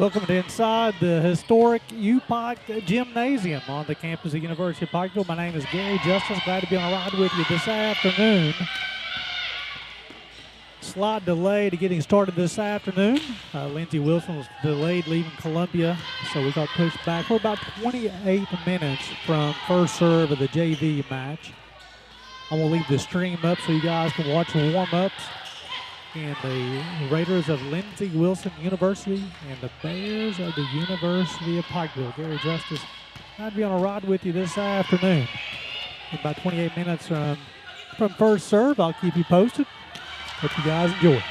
Welcome to inside the historic UPIKE Gymnasium on the campus of the University of Pikeville. My name is Gary Justice. Glad to be on a ride with you this afternoon. Slight delay to getting started this afternoon. Lindsey Wilson was delayed leaving Columbia, so we got pushed back. We're about 28 minutes from first serve of the JV match. I'm going to leave the stream up so you guys can watch the warm-ups. And the Raiders of Lindsey Wilson University and the Bears of the University of Pikeville. Gary Justice, I'd be on a ride with you this afternoon. In about 28 minutes from first serve, I'll keep you posted. Hope you guys enjoy.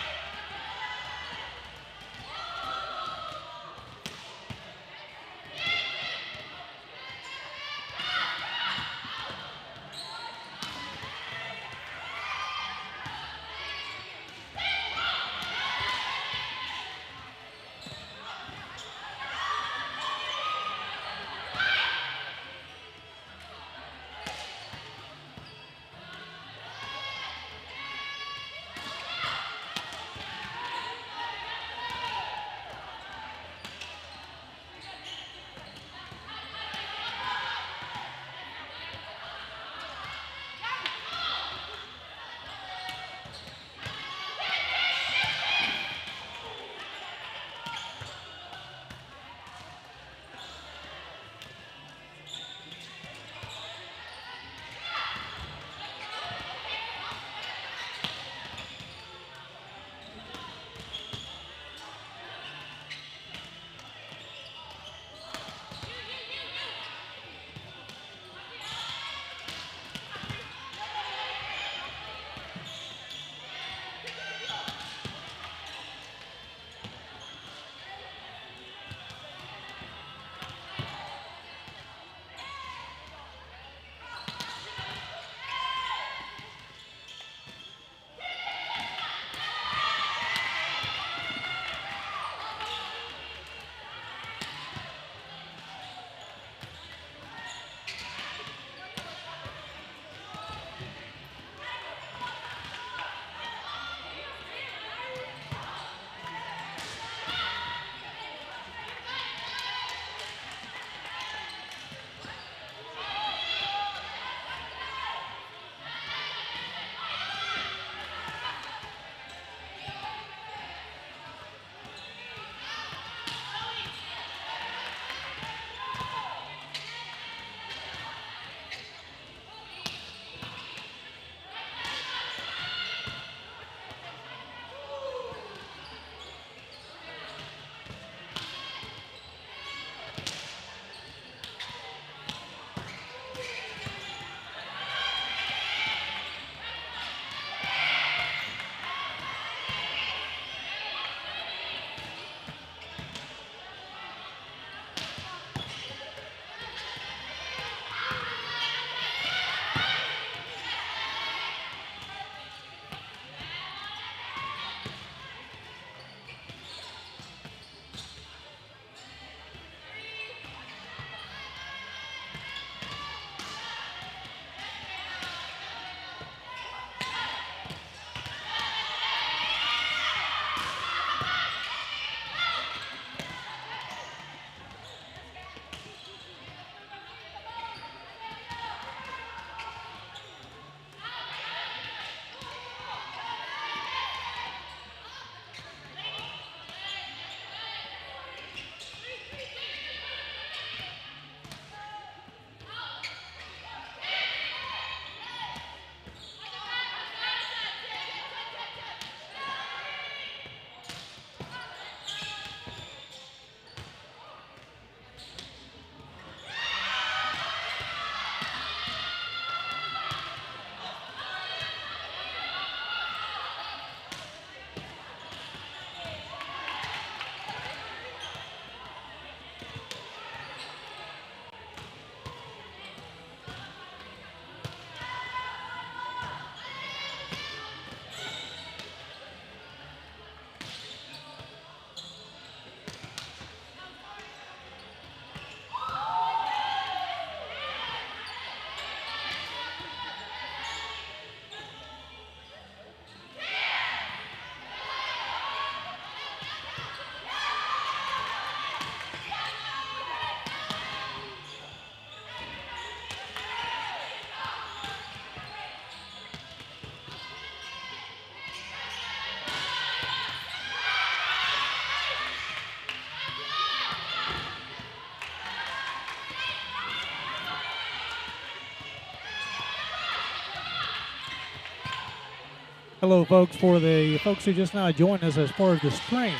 Hello, folks. For the folks who just now joined us as part of the stream,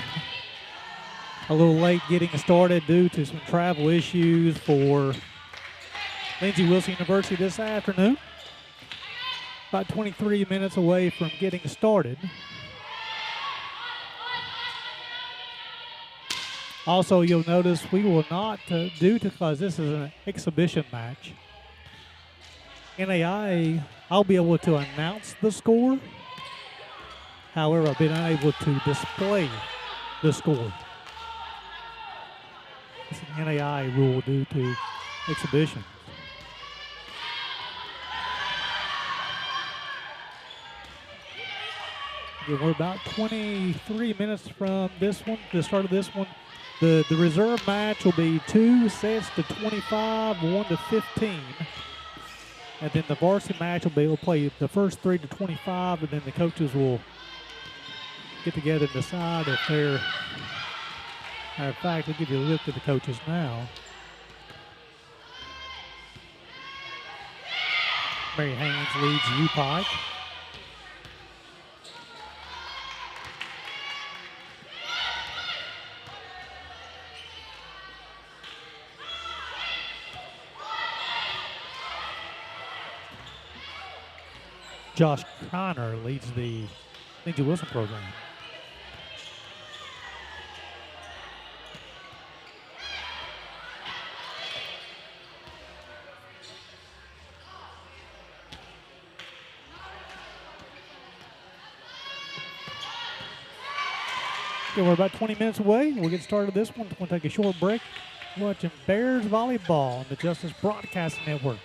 a little late getting started due to some travel issues for Lindsey Wilson University this afternoon. About 23 minutes away from getting started. Also, you'll notice we will not, because this is an exhibition match, NAIA, I'll be able to announce the score. However, I've been unable to display the score. It's an NAIA rule due to exhibition. Again, we're about 23 minutes from this one, the start of this one. The reserve match will be 2 sets to 25, 1 to 15. And then the varsity match will play the first 3 to 25, and then the coaches will get together and decide if they're, matter of fact, we'll give you a look at the coaches now. Mary Haynes leads UPIKE. Josh Connor leads the Lindsey Wilson program. Okay, we're about 20 minutes away. We'll get started this one. We'll take a short break. Watching Bears volleyball on the Justice Broadcasting Network.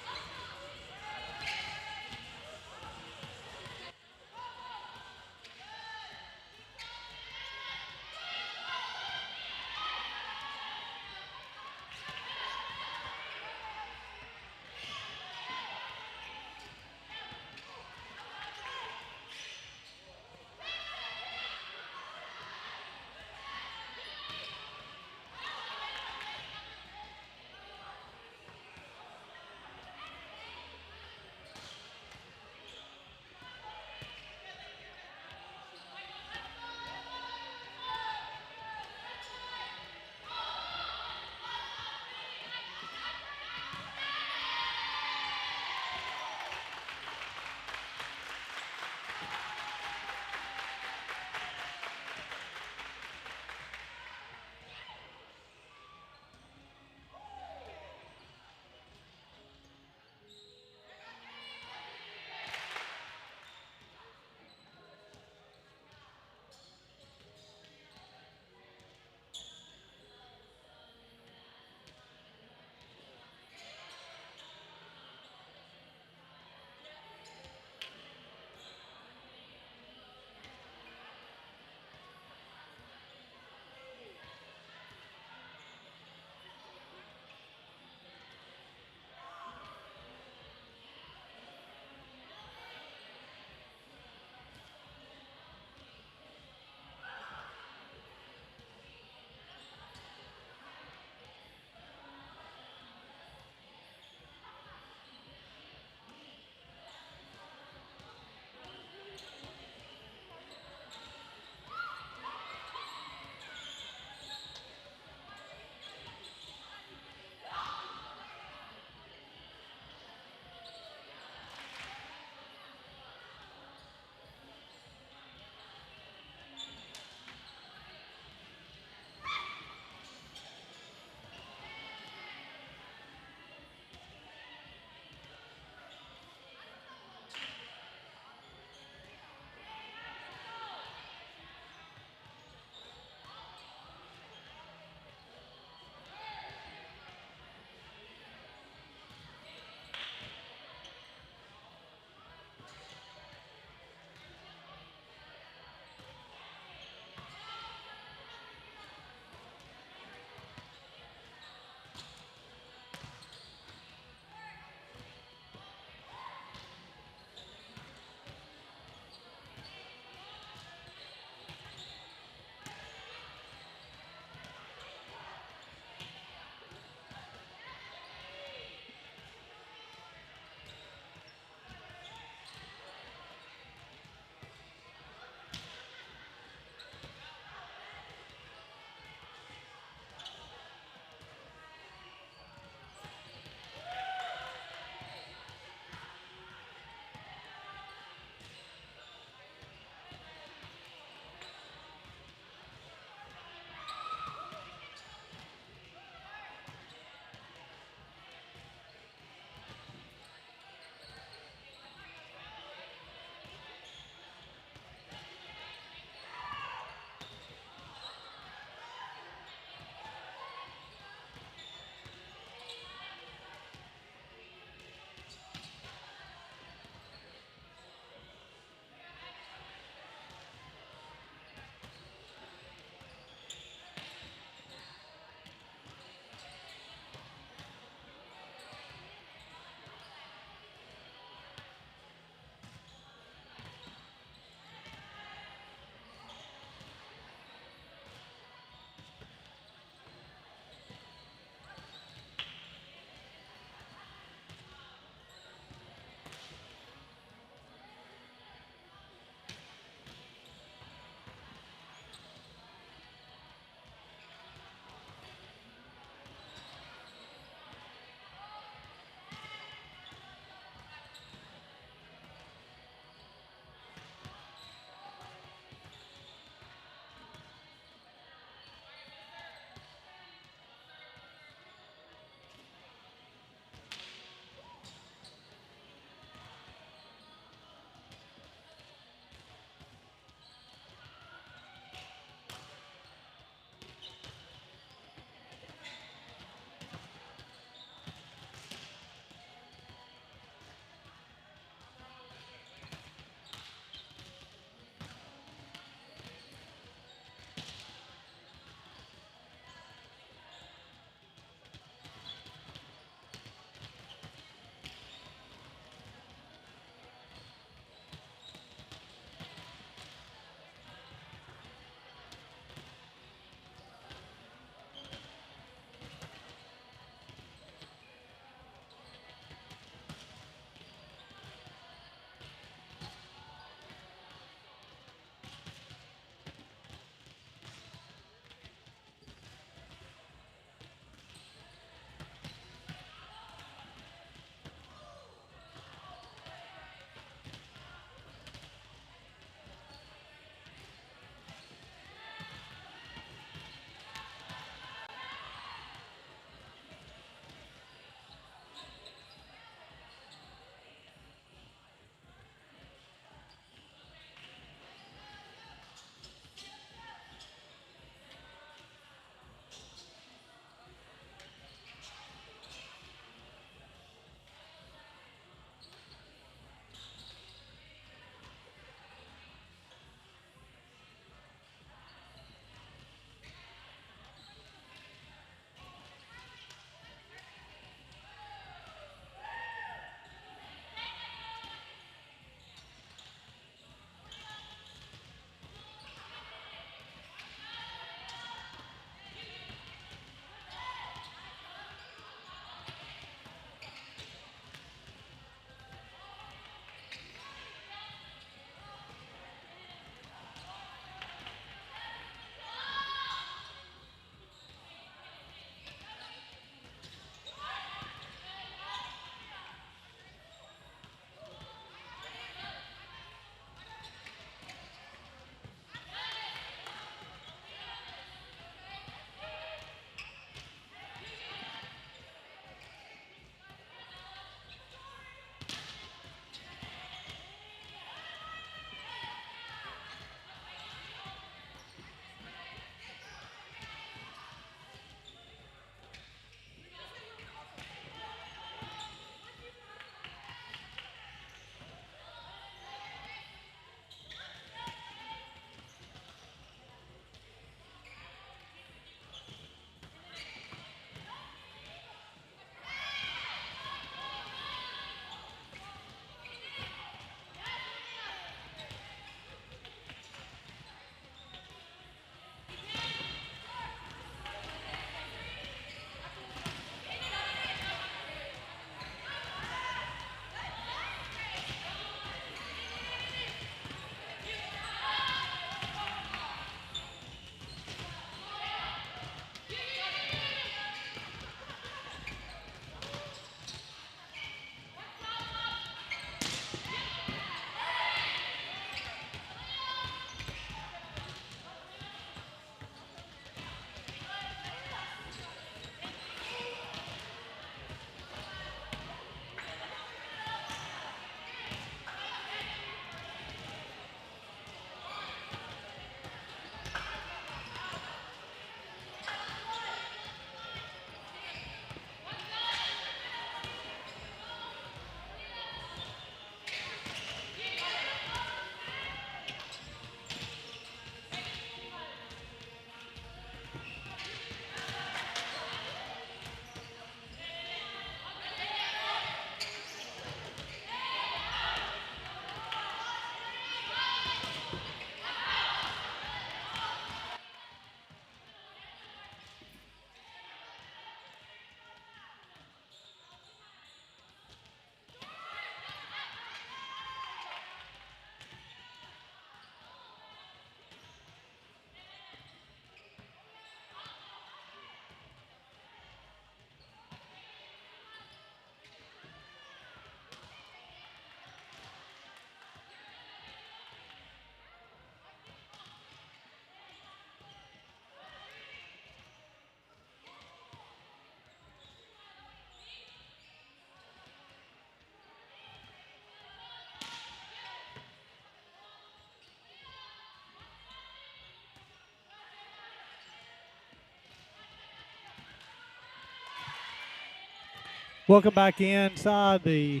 Welcome back inside the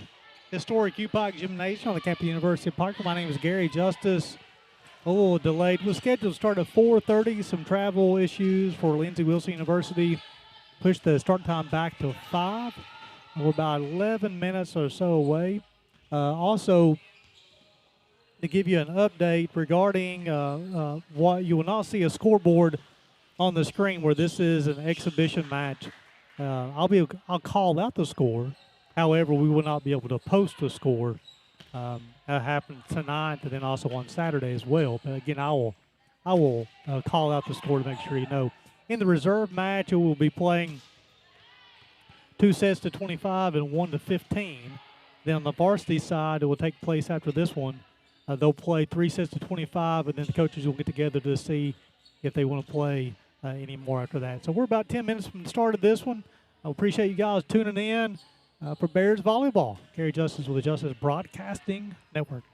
historic UPIKE Gymnasium on the campus of the University of Parker. My name is Gary Justice. A little delayed. We're scheduled to start at 4:30. Some travel issues for Lindsey Wilson University. Pushed the start time back to 5. We're about 11 minutes or so away. Also, to give you an update regarding what you will not see a scoreboard on the screen where this is an exhibition match. I'll call out the score. However, we will not be able to post the score. That happened tonight and then also on Saturday as well. But again, I will call out the score to make sure you know. In the reserve match, we will be playing 2 sets to 25 and 1 to 15. Then on the varsity side, it will take place after this one. They'll play 3 sets to 25, and then the coaches will get together to see if they want to play any more after that. So we're about 10 minutes from the start of this one. I appreciate you guys tuning in for Bears Volleyball. Gary Justice with the Justice Broadcasting Network.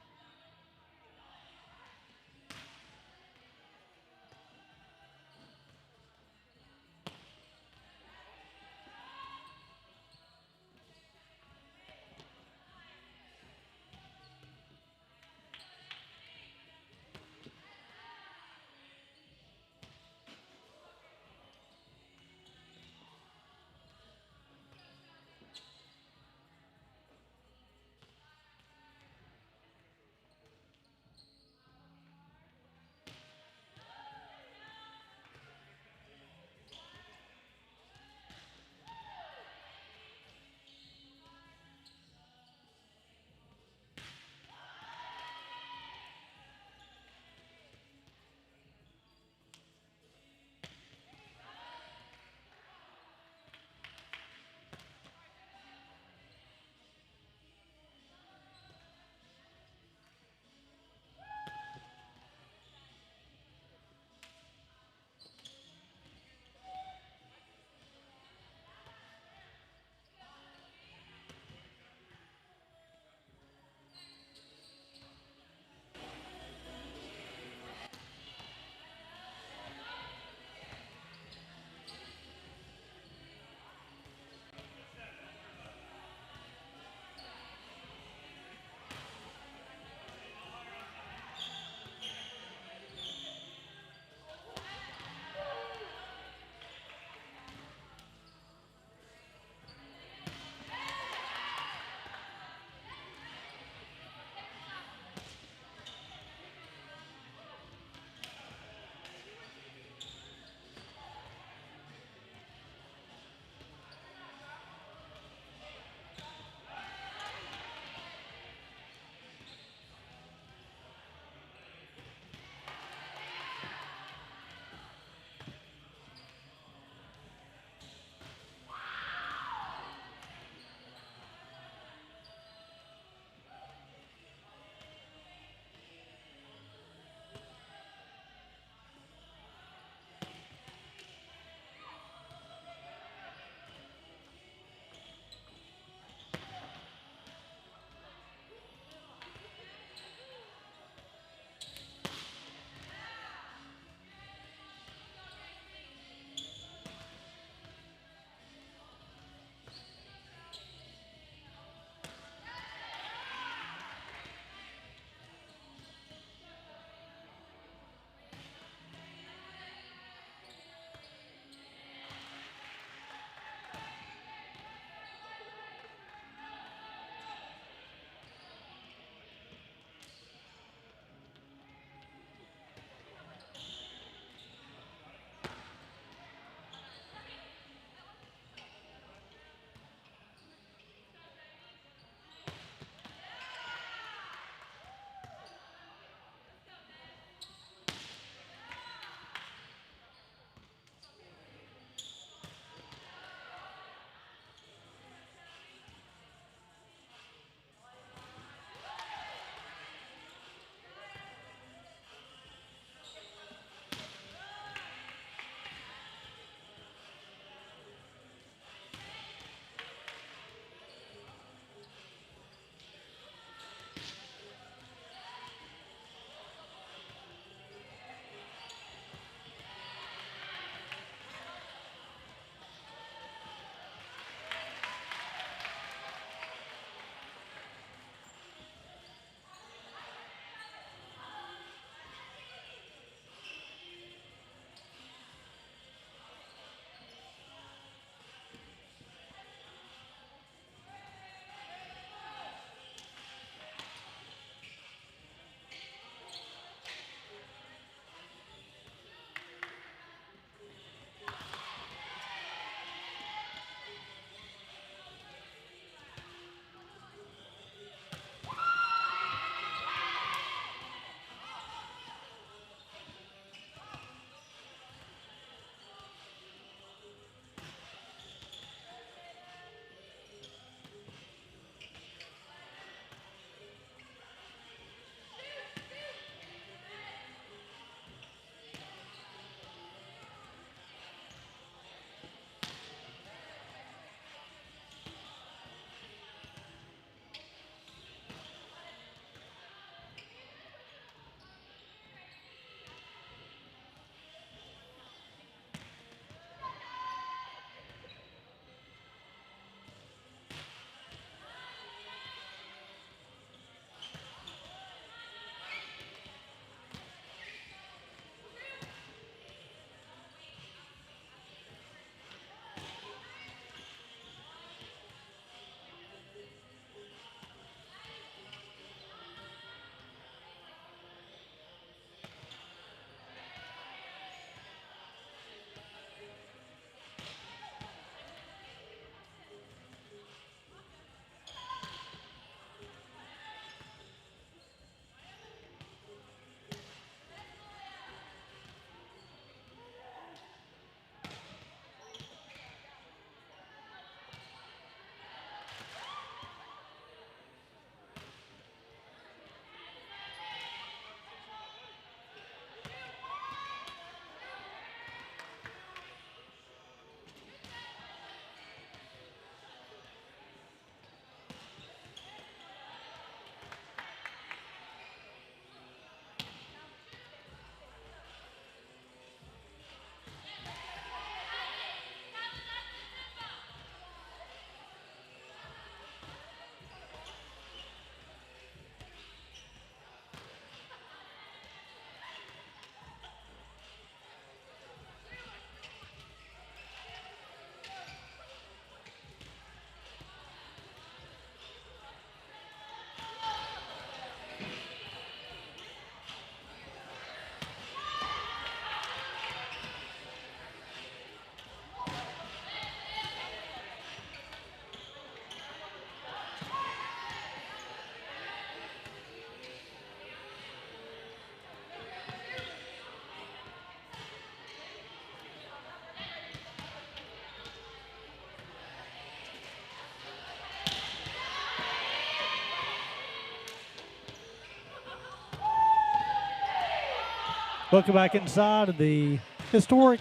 Welcome back inside of the historic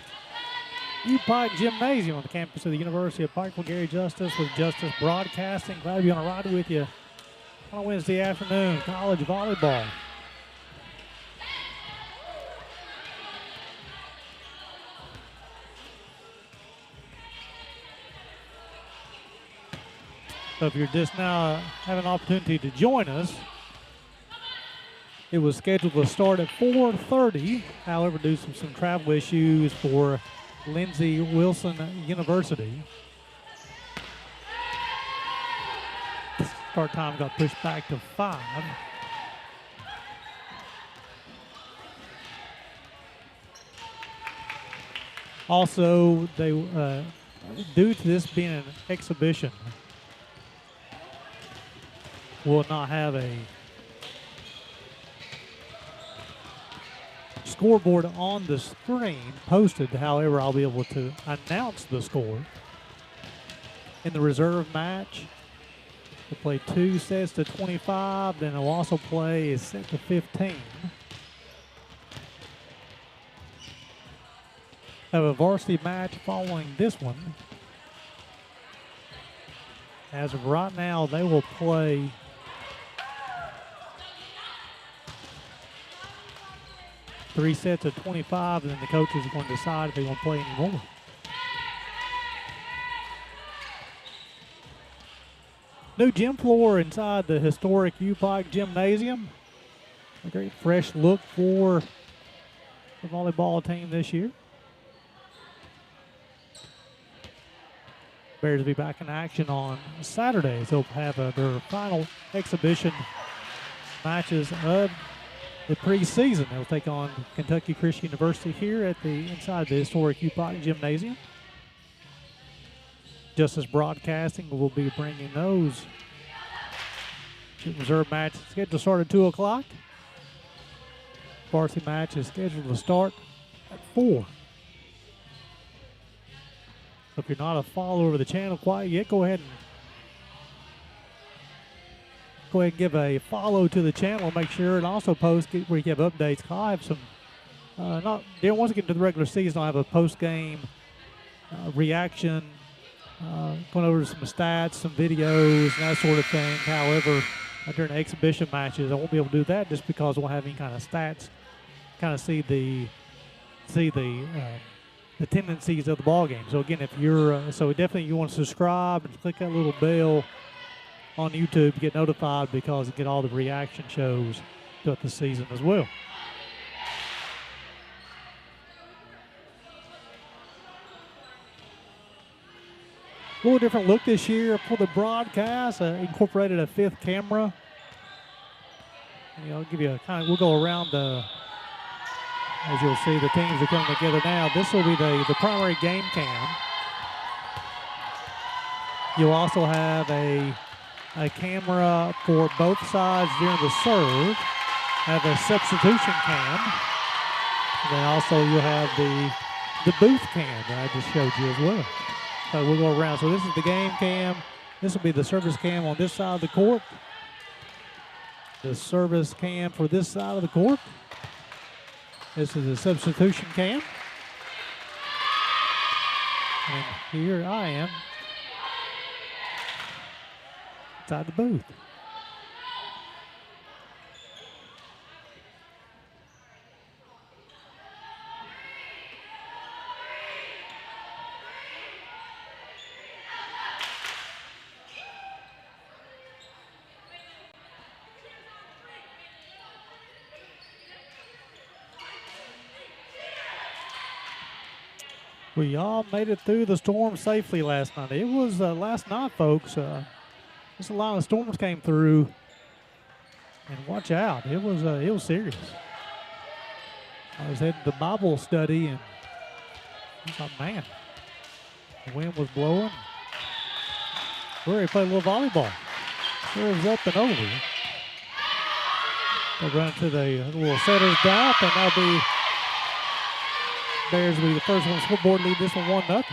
UPIKE Gymnasium on the campus of the University of Pikeville. Gary Justice with Justice Broadcasting. Glad to be on a ride with you on a Wednesday afternoon. College volleyball. So if you're just now having an opportunity to join us, it was scheduled to start at 4:30. However, due to some travel issues for Lindsey Wilson University, start time got pushed back to 5. Also, they due to this being an exhibition, will not have a scoreboard on the screen posted. However, I'll be able to announce the score. In the reserve match, we'll play 2 sets to 25, then they'll also play a set to 15. Have a varsity match following this one. As of right now, they will play three sets of 25, and then the coaches are going to decide if they want to play anymore. New gym floor inside the historic UPIKE Gymnasium. A great fresh look for the volleyball team this year. Bears will be back in action on Saturday. They'll have their final exhibition matches of the preseason. They'll take on Kentucky Christian University here at inside the historic UPIKE Gymnasium. Justice Broadcasting will be bringing those reserve matches scheduled to start at 2 o'clock. Varsity match is scheduled to start at 4. So if you're not a follower of the channel quite yet, go ahead and give a follow to the channel. Make sure and also post where you have updates. I have some, once we get into the regular season, I'll have a post-game reaction, going over some stats, some videos, and that sort of thing. However, during the exhibition matches, I won't be able to do that just because I won't have any kind of stats, kind of see the tendencies of the ball game. So again, if you're, so definitely you want to subscribe and click that little bell on YouTube to get notified, because you get all the reaction shows throughout the season as well. A little different look this year for the broadcast. Incorporated a 5th camera. I'll give you a kind of, we'll go around the, as you'll see, the teams are coming together now. This will be the primary game cam. You'll also have a camera for both sides during the serve. Have a substitution cam. And then also you'll have the booth cam that I just showed you as well. So we'll go around. So this is the game cam. This will be the service cam on this side of the court. The service cam for this side of the court. This is the substitution cam. And here I am inside the booth. We all made it through the storm safely last night. It was last night, folks. Just a lot of storms came through, and watch out. It was serious. I was heading to Bible study, and I thought, man, the wind was blowing. We already played a little volleyball. It was up and over. They run to the little setters down, and that'll be Bears will be the first one to scoreboard, lead this one 1-0.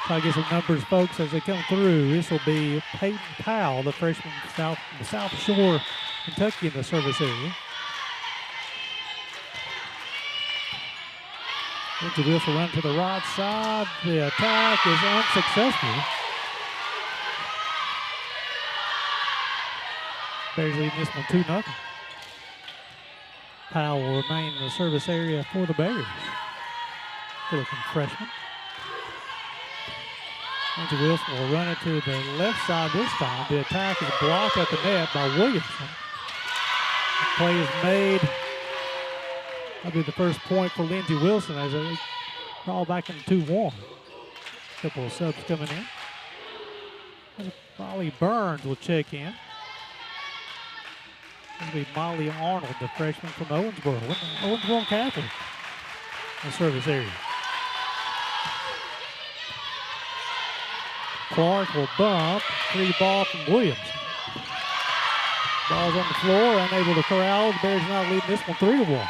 Try to get some numbers, folks, as they come through. This will be Peyton Powell, the freshman from the South Shore, Kentucky, in the service area. Lindsey Wilson run to the right side. The attack is unsuccessful. Bears leading this one 2-0. Powell will remain in the service area for the Bears. Good looking freshman. Lindsey Wilson will run it to the left side this time. The attack is blocked at the net by Williamson. The play is made. That'll be the first point for Lindsey Wilson as they crawl back into 2-1. Couple of subs coming in. Molly Burns will check in. It'll be Molly Arnold, the freshman from Owensboro. Owensboro Catholic in the service area. Clark will bump. Free ball from Williams. Ball's on the floor, unable to corral. The Bears now leading this one 3-1.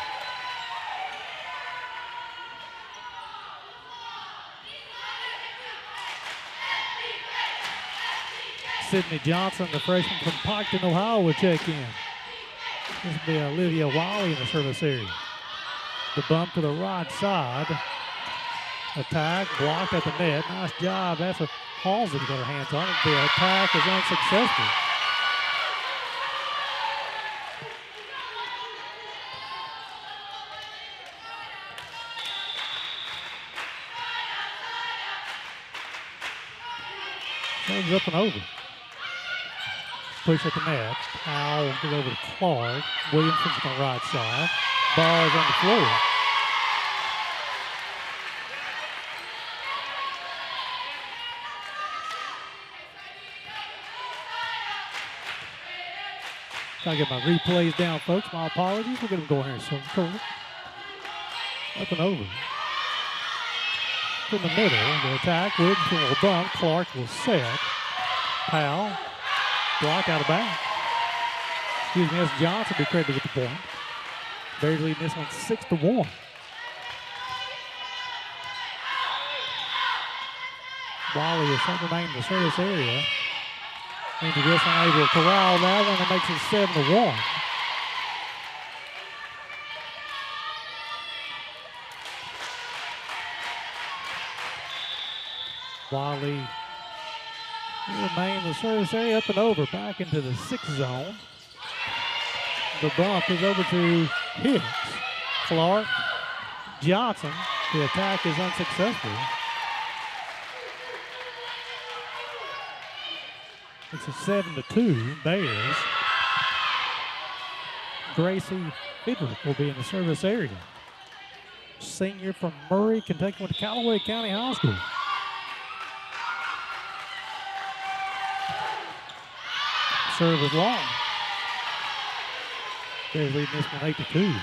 Sydney Johnson, the freshman from Piketon, Ohio, will check in. This will be Olivia Wiley in the service area. The bump to the right side. Attack blocked at the net. Nice job. That's what Halsey got her hands on it. The attack is unsuccessful. Comes up and over. Push at the net. Powell get over to Clark. Williamson's on the right side. Ball's on the floor. Trying to get my replays down, folks. My apologies. We're going to go here. So up and over. In the middle, the attack. Williamson will bump. Clark will set. Powell. Block out of bounds. Excuse me, that's Johnson be credited with the point. Bears leading this one 6-1. Wiley is remain in the service area. Lindsey Wilson able to corral that one. That makes it 7-1. Wiley remain in the service area, up and over, back into the 6 zone. The bump is over to Hicks. Clark, Johnson. The attack is unsuccessful. It's a 7-2 Bears. Gracie Fidrick will be in the service area. Senior from Murray, Kentucky, went to Callaway County High School. Serve is long. Bears leading this one 8-2.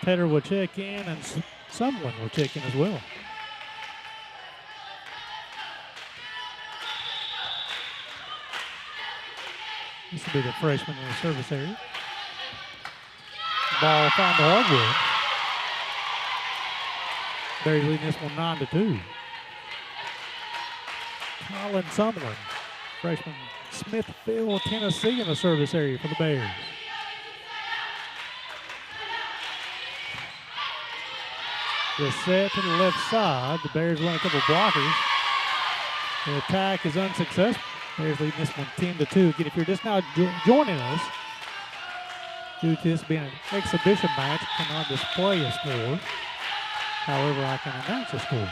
Tedder will check in, and someone will check in as well. This will be the freshman in the service area. Ball found the hardwood. Bears leading this one 9-2. Colin Summerlin, freshman, Smithfield, Tennessee, in the service area for the Bears. The set to the left side. The Bears run a couple blockers. The attack is unsuccessful. Bears leading this one 10-2. Again, if you're just now joining us, due to this being an exhibition match, cannot display a score. However, I can announce a score.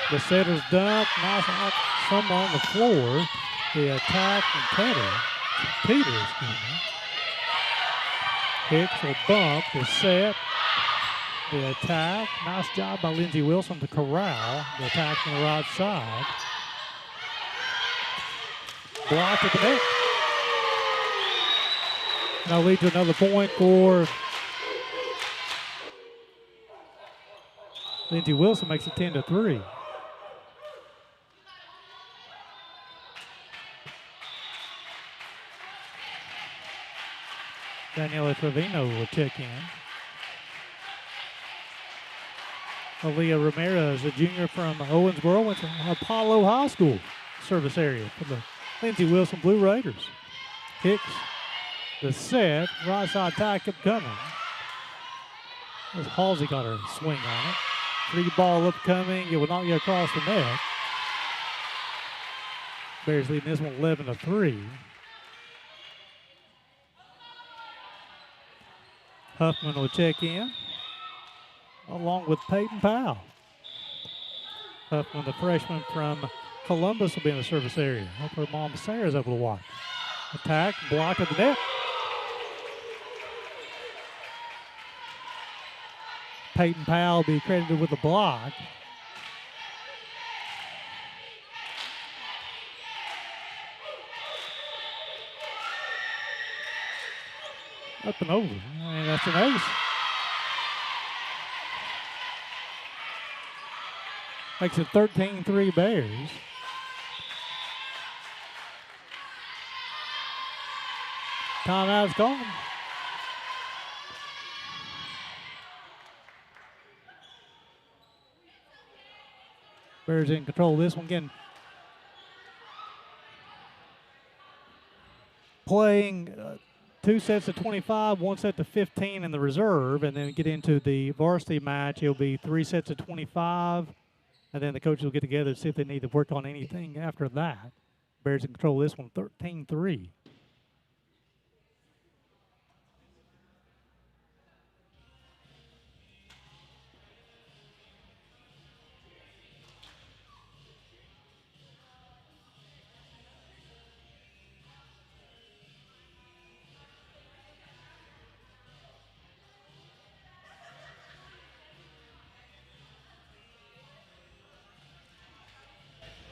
The setter's dumped. Nice out, some on the floor. The attack from Peters. Hicks will bump. The set. The attack. Nice job by Lindsey Wilson to corral. The attack from the right side. Blocked at the net. Now lead to another point for Lindsey Wilson, makes it 10-3. Daniela Trevino will check in. Aaliyah Ramirez, a junior from Owensboro, went to Apollo High School service area for the Lindsey Wilson Blue Raiders. Kicks the set, right side tie kept coming. As Halsey got her swing on it. 3 ball upcoming, it will not get across the net. Bears leading this one 11-3. Huffman will check in, along with Peyton Powell. Huffman, the freshman from Columbus, will be in the service area. Hope her mom Sarah's able to watch. Attack, block at the net. Peyton Powell will be credited with the block. Up and over, and that's an ace. Makes it 13-3 Bears. Timeout's gone. Bears in control of this one again. Playing 2 sets of 25, 1 set to 15 in the reserve, and then get into the varsity match. It'll be 3 sets of 25, and then the coaches will get together to see if they need to work on anything after that. Bears in control of this one, 13-3.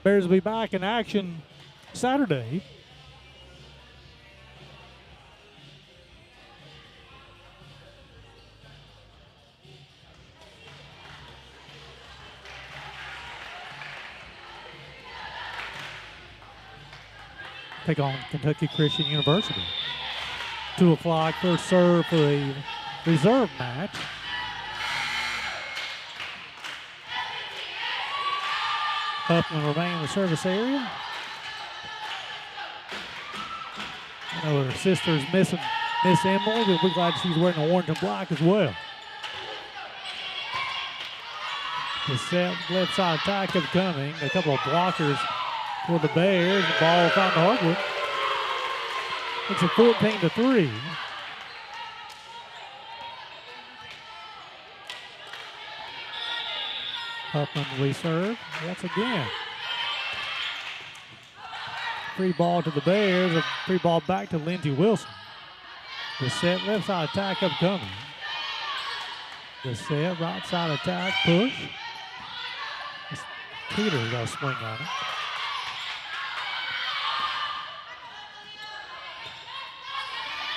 Bears will be back in action Saturday. Take on Kentucky Christian University. 2 o'clock first serve for the reserve match. Huffman will remain in the service area. I know her sister's missing Miss Emily, but we're glad she's wearing the orange and black as well. The set left side attack is coming. A couple of blockers for the Bears. The ball found the hardwood. It's a 14-3. Huffman will serve once again. Free ball to the Bears, a free ball back to Lindsey Wilson. The set left side attack upcoming. The set right side attack push. Peter's got a swing on it.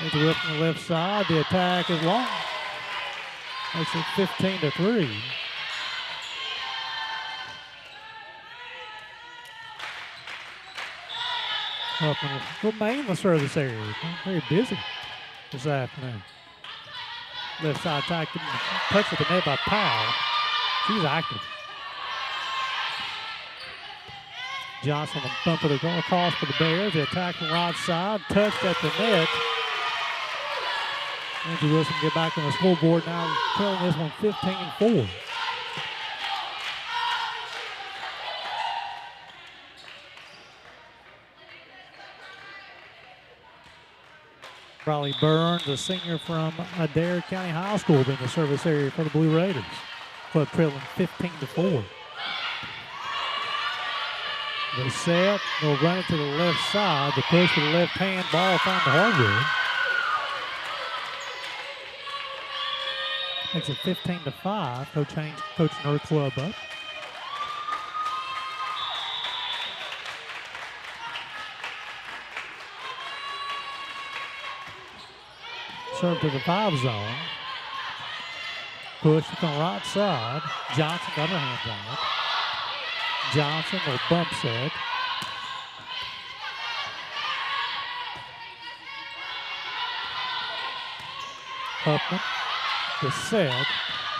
Lindsey Wilson on the left side. The attack is long. Makes it 15-3. Huffman will remain in the service area. Very busy this afternoon. Left side attack, touch with the net by Powell. She's active. Johnson will bump it across for the Bears. The attack from right side, touched at the net. Lindsey Wilson get back on the scoreboard now, trailing this one 15-4. Riley Burns, a senior from Adair County High School, in the service area for the Blue Raiders. Club trailing 15-4. The set, they'll run it to the left side. The push to the left hand, ball found the hardwood. Makes it 15-5. Coaching her club up. Serve to the 5 zone. Push from the right side. Johnson got her hands on it. Johnson will bump set. Huffman, the set.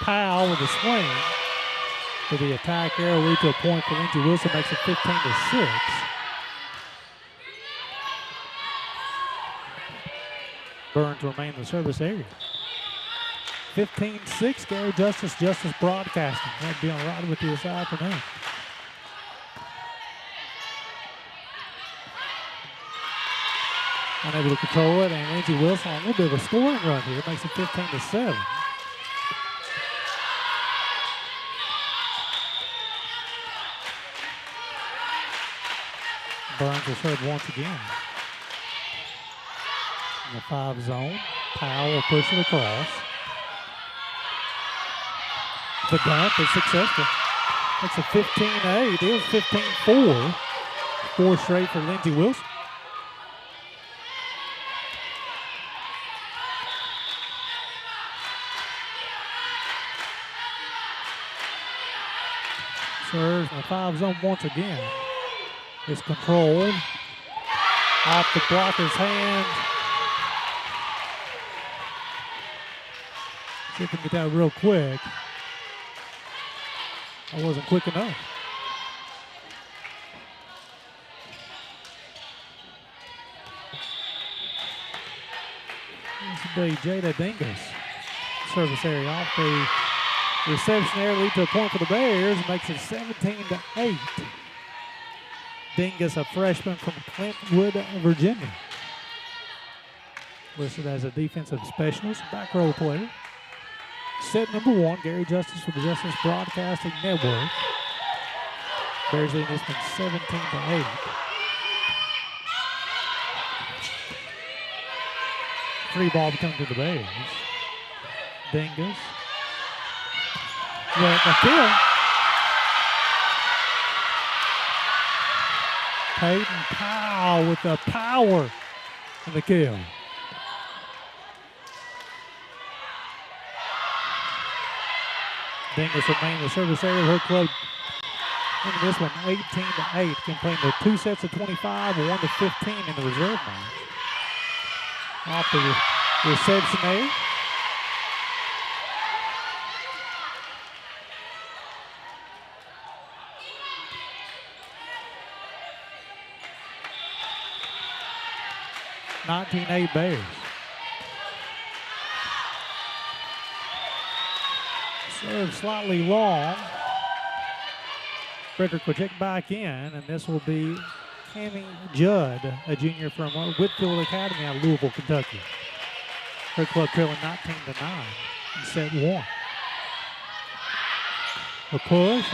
Powell with the swing. For the attack arrow lead to a point for Lindsey Wilson, makes it 15-6. Burns remain in the service area. 15-6, Gary Justice Broadcasting. That'll be on ride with you this afternoon. Unable to control it, and Lindsey Wilson on a little bit of a scoring run here. Makes it 15-7. Burns will serve once again. In the 5 zone, Powell will push it across. The dump is successful. That's a 15-8. It was 15-4. 4 straight for Lindsey Wilson. Serves in the 5 zone once again. It's controlled. Off the blocker's hand. See if we can get that real quick. I wasn't quick enough. This will be Jada Dingus. Service area off the reception area, lead to a point for the Bears. Makes it 17-8. Dingus, a freshman from Clintwood, Virginia. Listed as a defensive specialist, back row player. Set number 1, Gary Justice with the Justice Broadcasting Network. Bears leading this one 17-8. Free ball coming to the Bears. Dingus. Well, a kill. Peyton Powell with the power in the kill. Dingus remain in the service area of her club. In this one, 18-8. Can play the 2 sets of 25, 1-15 in the reserve match. Off the reception there. (19-8) Bears. Serve slightly long. Frederick will check back in, and this will be Cammy Judd, a junior from Whitfield Academy out of Louisville, Kentucky. Her club trailing 19-9 in set 1. The push,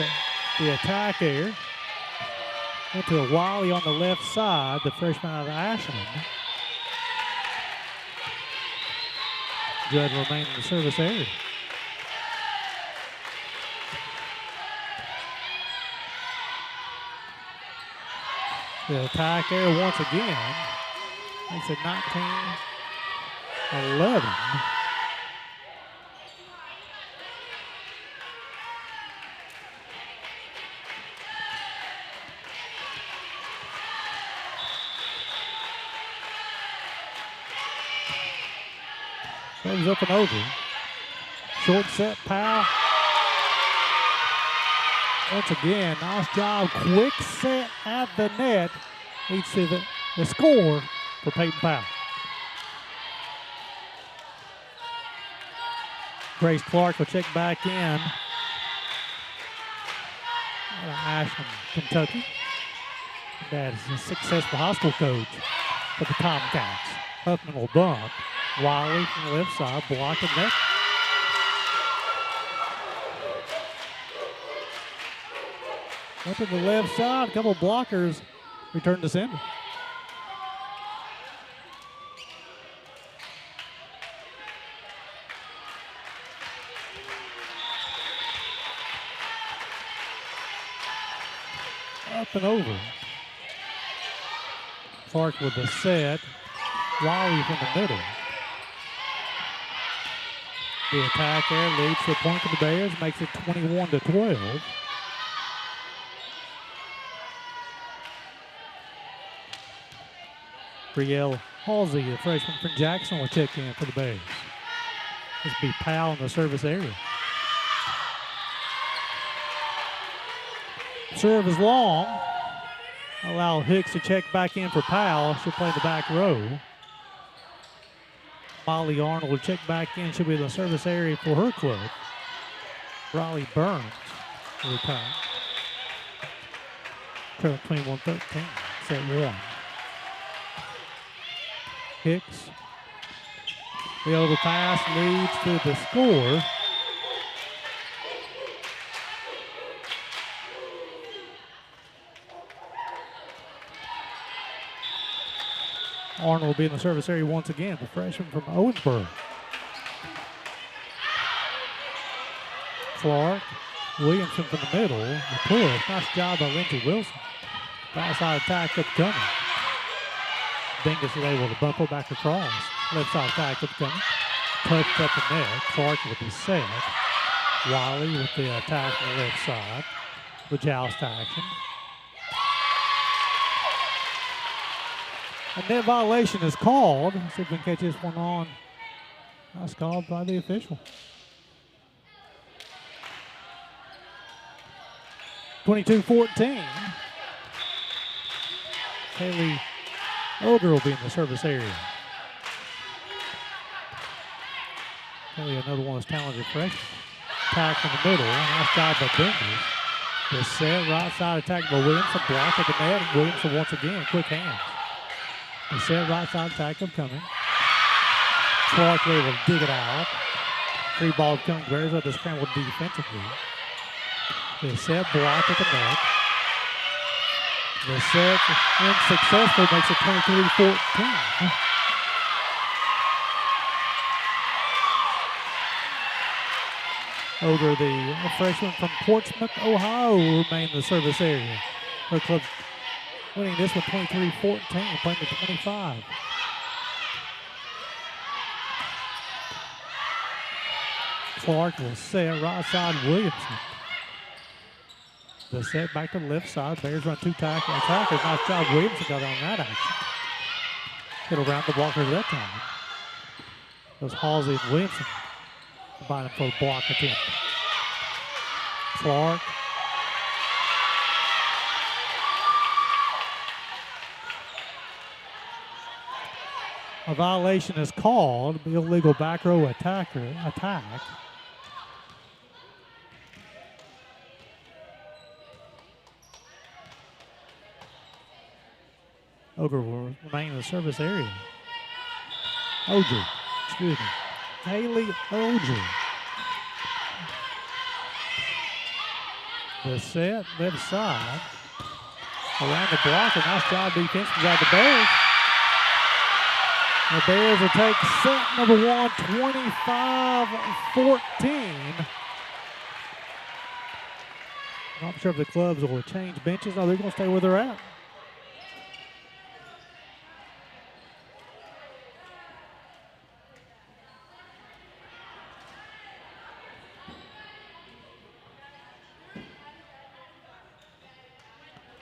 the attack here. Went to Wiley on the left side, the freshman out of Ashland. Judd remained in the service area. The attack there once again. Makes it 19-11. Goes up and over. Short set, Powell. Once again, nice job. Quick set at the net. Leads to the score for Peyton Powell. Grace Clark will check back in. Out of Ashland, Kentucky. That is a successful high school coach for the Tomcats. Huffman will bump. Wiley from the left side, blocking net. Went to the left side, a couple of blockers, return to sender. Up and over. Clark with the set. Wiley from the middle. The attack there leads to a point for the Bears, makes it 21-12. Brielle Halsey, a freshman from Jackson, will check in for the Bears. This will be Powell in the service area. Serve is long. Allow Hicks to check back in for Powell. She'll play the back row. Molly Arnold will check back in. She'll be in the service area for her club. Riley Burns will return. Trailing 21-13. Set one. Hicks. The overpass leads to the score. Arnold will be in the service area once again, the freshman from Owensboro. Clark, Williamson from the middle, the push. Nice job by Lindsey Wilson. Right side attack upcoming. Dingus is able to bump her back across. Left side attack upcoming. Touched up the net. Clark with the set. Wiley with the attack on the left side. The joust action. A net violation is called. Let's see if we can catch this one on. That's called by the official. 22-14. Haley Ogre will be in the service area. Haley, another one of those talented freshmen. Attack in the middle. Nice job by Dingus. The set, right side attack by Williamson. Block at the net. Williamson once again, quick hands. The set, right side attack upcoming. Clark able to dig it out. Free ball coming. Bears up to scramble defensively. The set, block at the net. The set, unsuccessful, makes it 23-14. Ogre, the freshman from Portsmouth, Ohio, will remain in the service area. Her club winning this one 23-14, playing to 25. Clark will set right side Williamson. The set back to the left side. Bears run two attackers. Nice job. Williamson got on that action. Hit around the blockers that time. Those Halsey and Williamson combining for the block attempt. Clark. A violation is called. The illegal back row attack. Ogre will remain in the service area. Oger, excuse me. Haley Oger. The set, left side. Around the block, a nice job defensively by the Bears. The Bears will take set number one, 25-14. Not sure if the clubs will change benches. No, they're going to stay where they're at.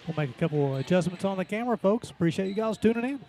We'll make a couple of adjustments on the camera, folks. Appreciate you guys tuning in.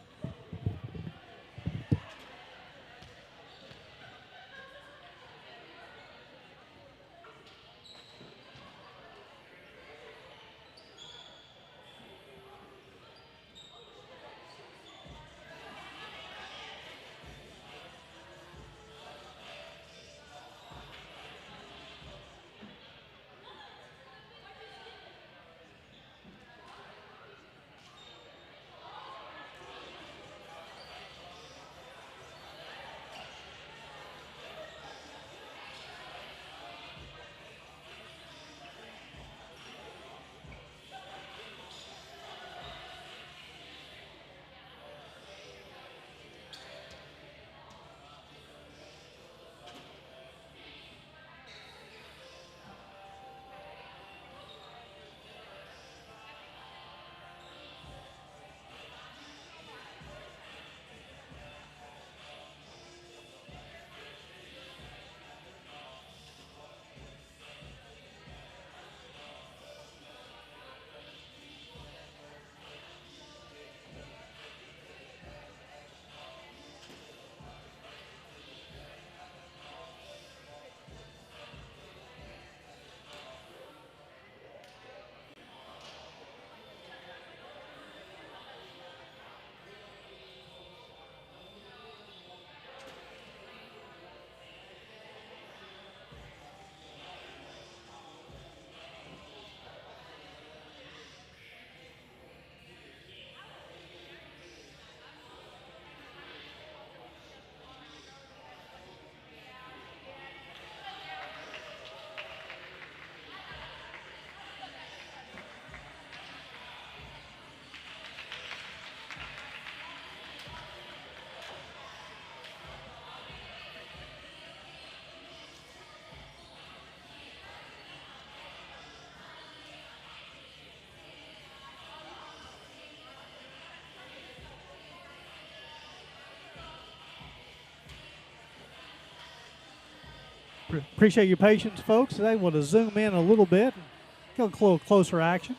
Appreciate your patience, folks. I was able to zoom in a little bit and get a little closer action.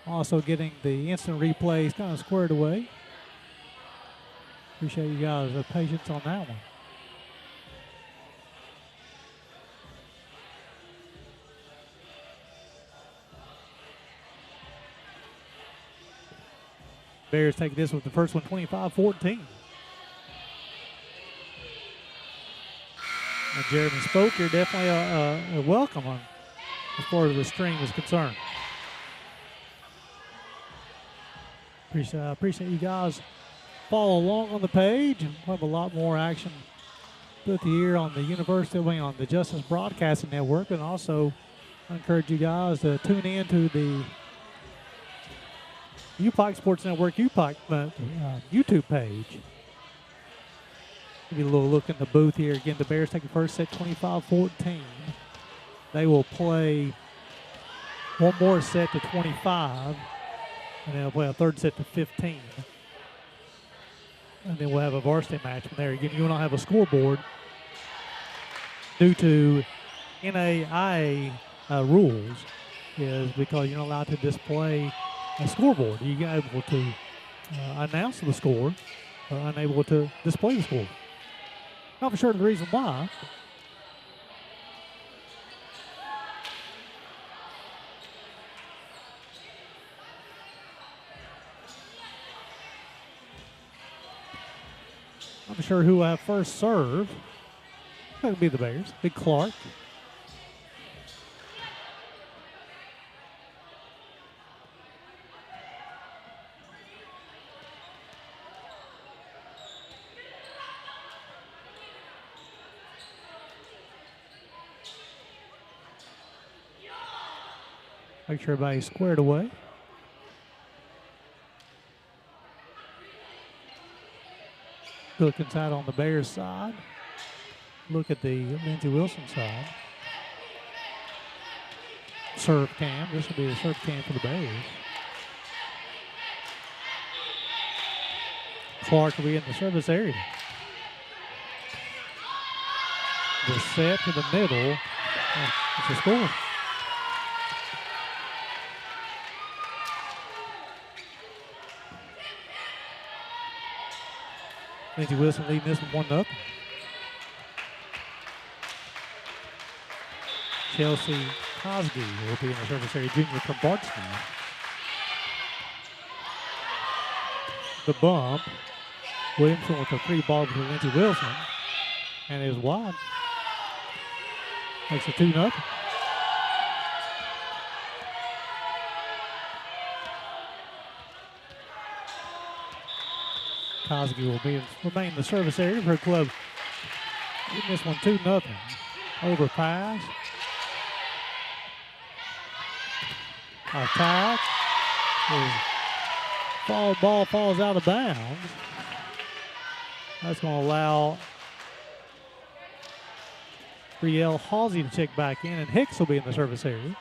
Also getting the instant replays kind of squared away. Appreciate you guys' patience on that one. Bears take this with the first one, 25-14. And Jeremy spoke. You're definitely a welcome on as far as the stream is concerned. Appreciate you guys follow along on the page, and we'll have a lot more action both here on the University Wing on the Justice Broadcasting Network, and also I encourage you guys to tune in to the UPIKE Sports Network UPIKE YouTube page. Give you a little look in the booth here. Again, the Bears take the first set 25-14. They will play one more set to 25, and then they'll play a third set to 15. And then we'll have a varsity match from there. Again, you will not have a scoreboard due to NAIA rules, is because you're not allowed to display a scoreboard. You're able to announce the score, but unable to display the score. Not for sure the reason why. I'm sure who will have first serve. That would be the Bears. Big Clark. Make sure everybody's squared away. Look inside on the Bears side. Look at the Lindsey Wilson side. Serve cam. This will be the serve cam for the Bears. Clark will be in the service area. The set to the middle. It's a score. Lindsey Wilson leading this one 1-0. Chelsea Cosby will be in the service area, junior from Bardstown. The bump. Williamson with a free ball to Lindsey Wilson. And it is wide. Makes it 2-0. Cosby will remain in the service area for her club. Getting this one 2-0. Overpass. Attack. Ball falls out of bounds. That's going to allow Brielle Halsey to check back in, and Hicks will be in the service area.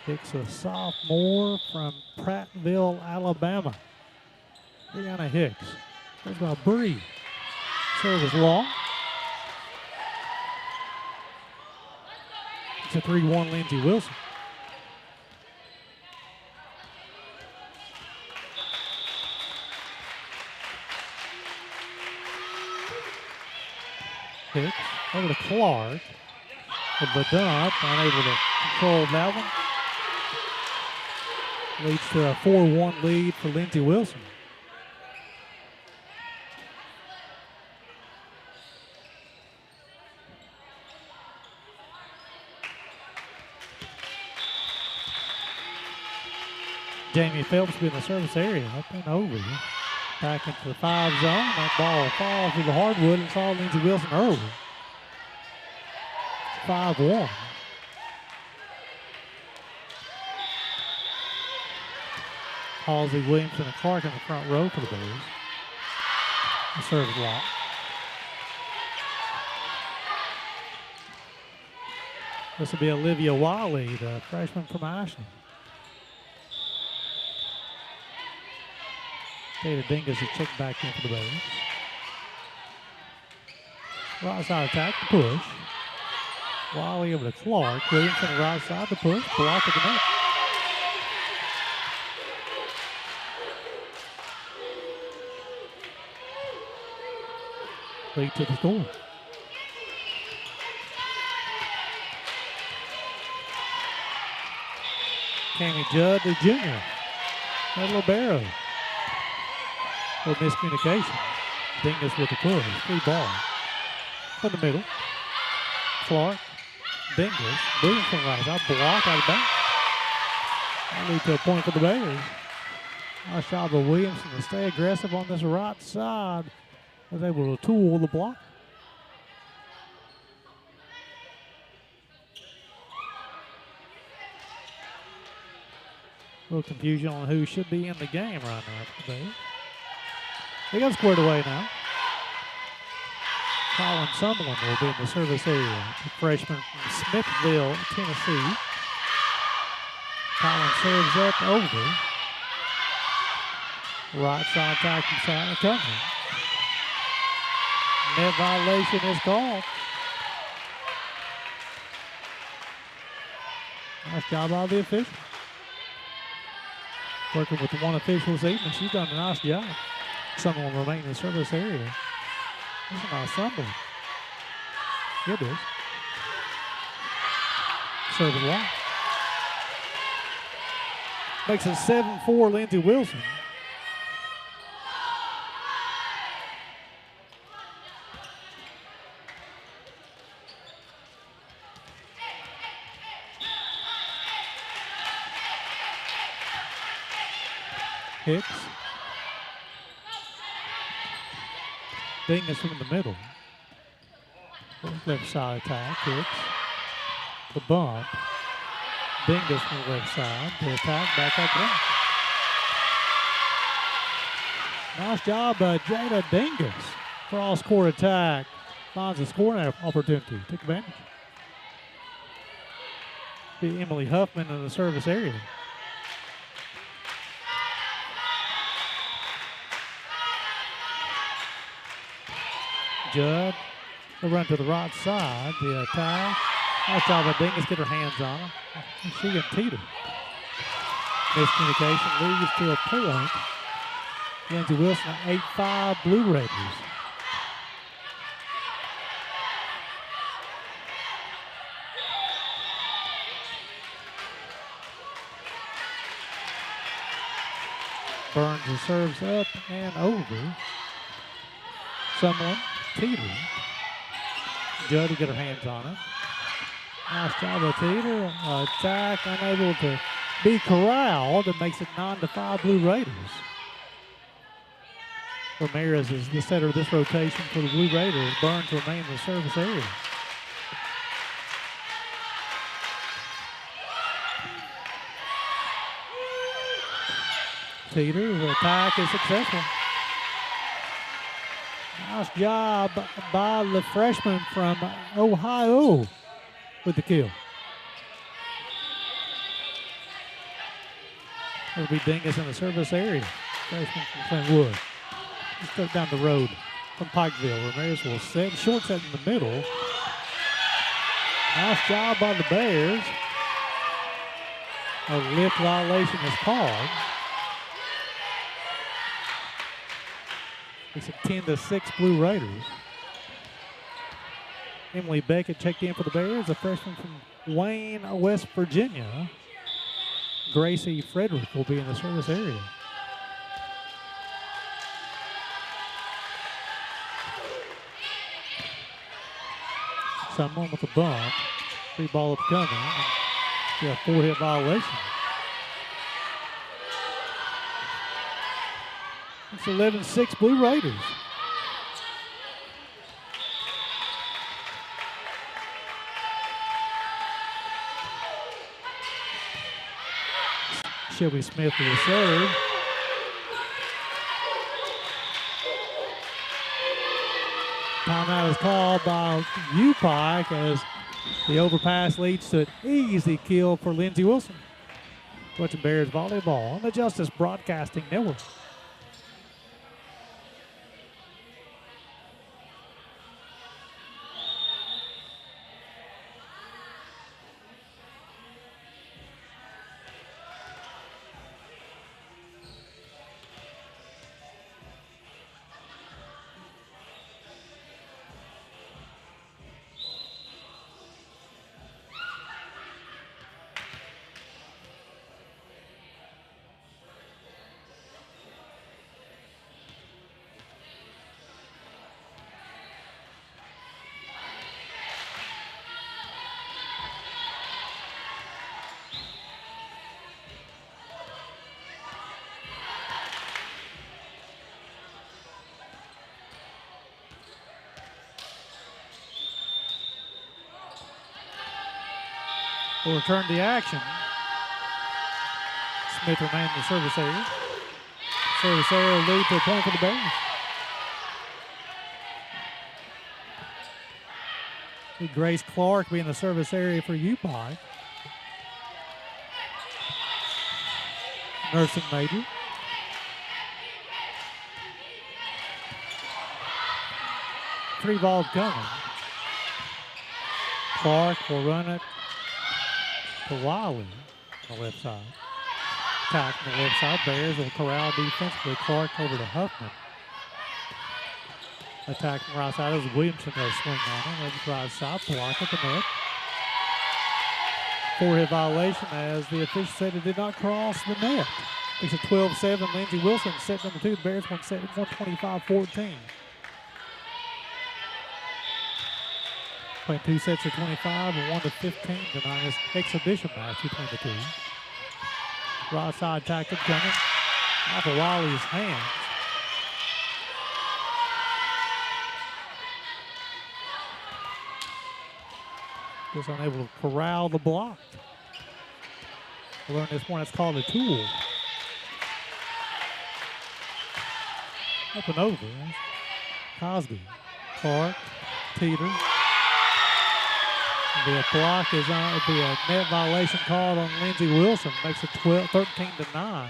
Hicks, a sophomore from Prattville, Alabama. Brianna Hicks. There's by Bree. Service long. It's a 3-1 Lindsey Wilson. Hicks over to Clark. With the dump, unable to control that one. Leads to a 4-1 lead for Lindsey Wilson. Jamie Phelps will be in the service area, up and over. Back into the 5 zone. That ball falls through the hardwood and saw Lindsey Wilson early. 5-1. Halsey, Williamson, and Clark in the front row for the Bears. The serve is locked. This will be Olivia Wiley, the freshman from Ashland. Taylor Dingus is checked back in for the Bears. Right side attack, the push. Wiley over to Clark. Williams on the right side, the push. Block at the net. Lead to the score. Cammy Judd, the junior. That libero. A little miscommunication. Dingus with the push. Free ball. From the middle. Clark. Dingus. Williams from right side. Block out of the back. That lead to a point for the Bears. Nice job of Williamson to stay aggressive on this right side. Was able to tool the block. A little confusion on who should be in the game right now today. They got squared away now. Colin Summerlin will be in the service area. The freshman from Smithville, Tennessee. Colin serves up over. Right side attack from side coming. Net violation is called. Nice job by the official. Working with one official this evening. She's done a nice job. Someone will remain in the service area. That's a nice fumble. It is. Serving long. Makes it 7-4 Lindsey Wilson. Hicks. Dingus from the middle. Left side attack. Hicks. The bump. Dingus from the left side. The attack back up there. Nice job by Jada Dingus. Cross court attack. Finds a scoring opportunity. Took advantage. Be Emily Huffman in the service area. Judd, the run to the right side, the attack. Nice job by Dingus, get her hands on him. She can teeter. Miscommunication leads to a point. Lindsey Wilson, 8-5 Blue Raiders. Burns serves up and over. Someone teeter. Judd to get her hands on it. Nice job of teeter. Attack unable to be corralled. It makes it 9-5 Blue Raiders. Ramirez is the center of this rotation for the Blue Raiders. Burns remain in the service area. Teeter, the attack is successful. Nice job by the freshman from Ohio with the kill. It'll be Dingus in the service area. Freshman from Glenwood. Just go down the road from Pikeville. Ramirez will set, short set in the middle. Nice job by the Bears. A lift violation is called. It's a 10-6 Blue Raiders. Emily Beckett checked in for the Bears, a freshman from Wayne, West Virginia. Gracie Frederick will be in the service area. Someone with a bump. Free ball upcoming. Yeah, 4-hit violation. It's 11-6 Blue Raiders. Shelby Smith will serve. Timeout is called by UPIKE as the overpass leads to an easy kill for Lindsey Wilson. Watching Bears volleyball on the Justice Broadcasting Network. will return the action. Smith remains in the service area. Service area will lead to a point for the Bears. Grace Clark be in the service area for UPIKE. Nursing major. Three balls coming. Clark will run it to Wiley on the left side. Attack on the left side. Bears will corral defensively. Clark over to Huffman. Attack from right side. It was Williamson that swing on it. That's right side. Block at the net. Four-hit violation as the official said it did not cross the net. It's a 12-7. Lindsey Wilson set number 2. The Bears won set 125-14. Playing 2 sets of 25 and 1 to 15 tonight. This exhibition match between the two. Right side tactic coming off of Wiley's hands. Just unable to corral the block. We'll learn this one. It's called a tool. Up and over. Cosby. Clark. Teeter. The block is on. It'll be a net violation called on Lindsey Wilson. Makes it 13-9.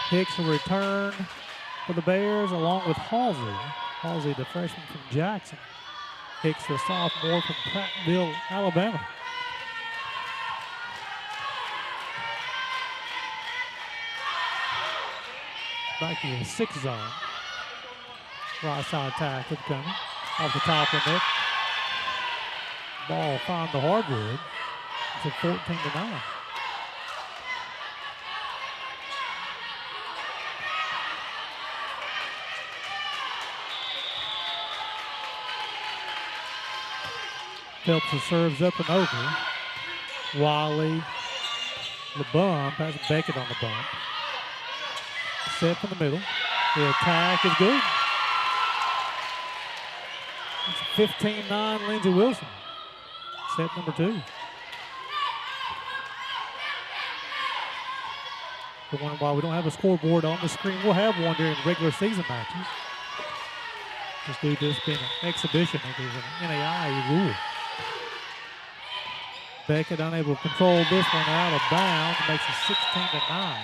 Hicks will return for the Bears along with Halsey. Halsey, the freshman from Jackson. Hicks, the sophomore from Prattville, Alabama. Back to the 6 zone. Right side tackle coming off the top of it. Ball found the hardwood. It's a 14-9. Phelps serves up and over. Wiley, the bump, has Beckett on the bump. Set from the middle. The attack is good. It's 15-9 Lindsey Wilson. Set number 2. The one while we don't have a scoreboard on the screen, we'll have one during regular season matches. Just due to this being an exhibition, it is an NAI rule. Beckett unable to control this one out of bounds, makes it 16-9.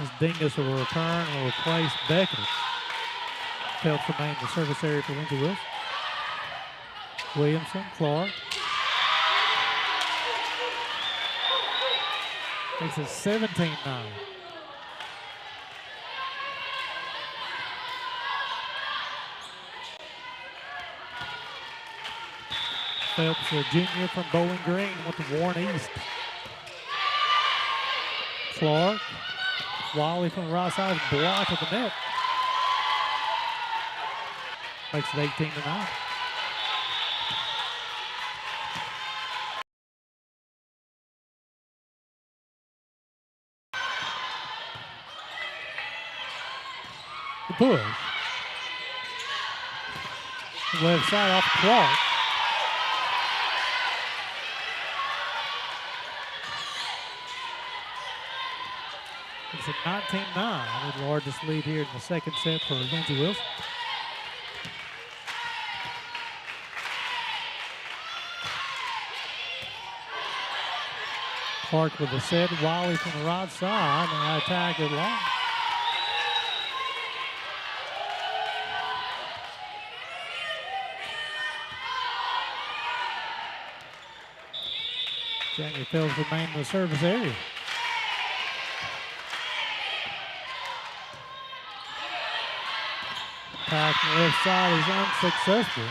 As Dingus will return and will replace Beckett. Phelps remains in the service area for Lindsey Wilson. Williamson, Clark. Makes it 17-9. Phelps, a junior from Bowling Green, went to Warren East. Clark. Wiley from the right side, block at the net. Makes it 18-9. The push. Left side off Clark. It's a 19-9, the largest lead here in the second set for Lindsey Wilson. Clark with the set, Wiley from the right side, and the attack is long. Daniel Phelps remains in the service area. Attack on the left side is unsuccessful.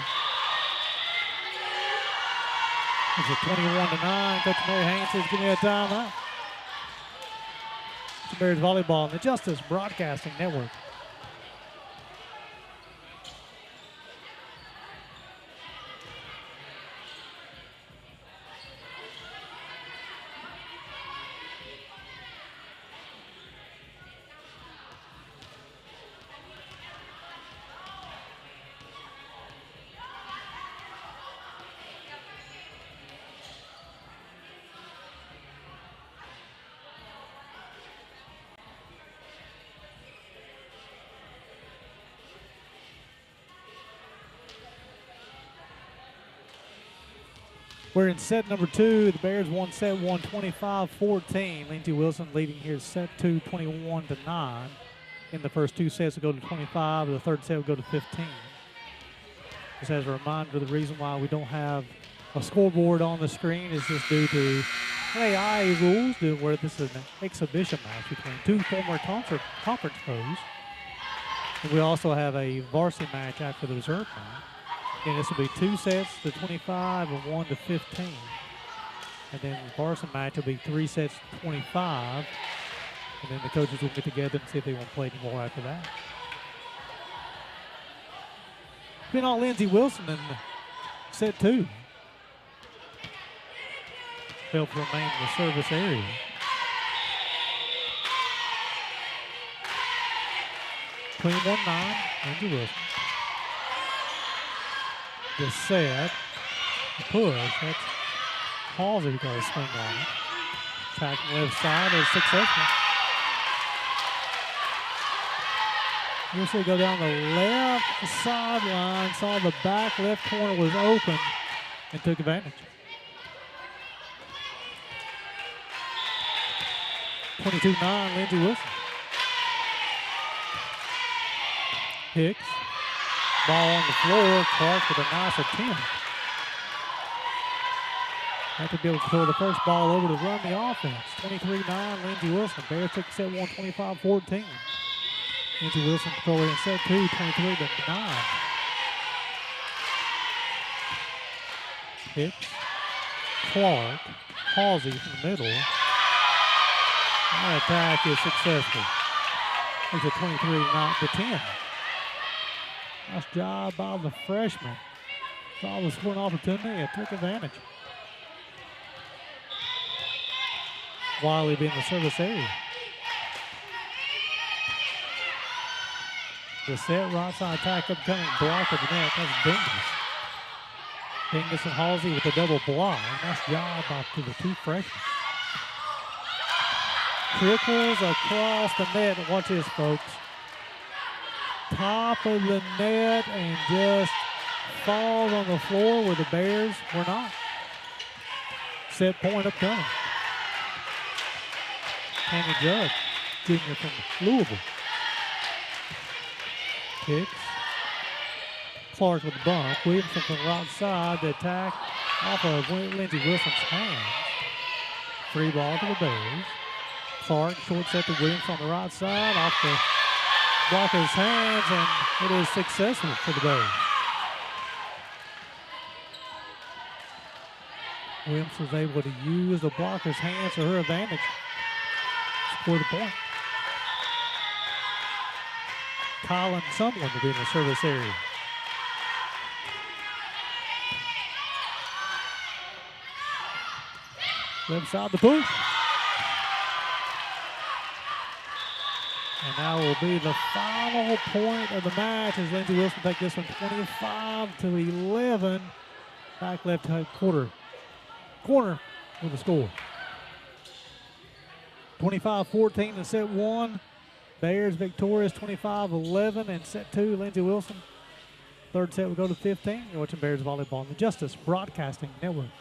It's a 21-9. Coach Mary Haynes says, give me a timeout. It's Bears Volleyball on the Justice Broadcasting Network. We're in set number 2. The Bears won set 1, 25-14. Lindsey Wilson leading here set 2, 21-9. In the first 2 sets, will go to 25. The third set will go to 15. Just as a reminder, the reason why we don't have a scoreboard on the screen is just due to AI rules, where this is an exhibition match between 2 former conference pros. And we also have a varsity match after the reserve match. And this will be 2 sets to 25 and 1 to 15. And then the varsity match will be 3 sets to 25. And then the coaches will get together and see if they want to play any more after that. Been on Lindsey Wilson in set 2. Failed to remain in the service area. Clean 1-9, Lindsey Wilson. The set, the push, that's Halsey who got a swing on it. Attacking left side is successful. You'll see go down the left sideline, saw the back left corner was open and took advantage. 22-9, Lindsey Wilson. Hicks. Ball on the floor. Clark with a nice attempt. Have to be able to throw the first ball over to run the offense. 23-9, Lindsey Wilson. Bears took set 1, 25-14. Lindsey Wilson controlling in set 2, 23-9. Hicks. Clark. Halsey from the middle. That attack is successful. It's a 23-10. Nice job by the freshman. Saw the scoring opportunity and took advantage. Wiley being the service area. The set right side attack upcoming block of the net. That's Dingus. Dingus and Halsey with a double block. Nice job by the 2 freshmen. Trickles across the net. And watch this, folks. Top of the net and just falls on the floor where the Bears were not. Set point upcoming. Tanner Judd, junior from Louisville. Kicks. Clark with the bump. Williamson from the right side. The attack off of Lindsey Wilson's hands. Free ball to the Bears. Clark short set to Williams on the right side. Off the blocker's hands, and it is successful for the Bears. Williams was able to use the blocker's hands to her advantage. Score the point. Colin Sumlin will be in the service area. Left side the push. And now will be the final point of the match as Lindsey Wilson take this one 25-11. Back left corner with the score. 25-14 in set 1. Bears victorious 25-11 in set 2. Lindsey Wilson. Third set will go to 15. You're watching Bears Volleyball on the Justice Broadcasting Network.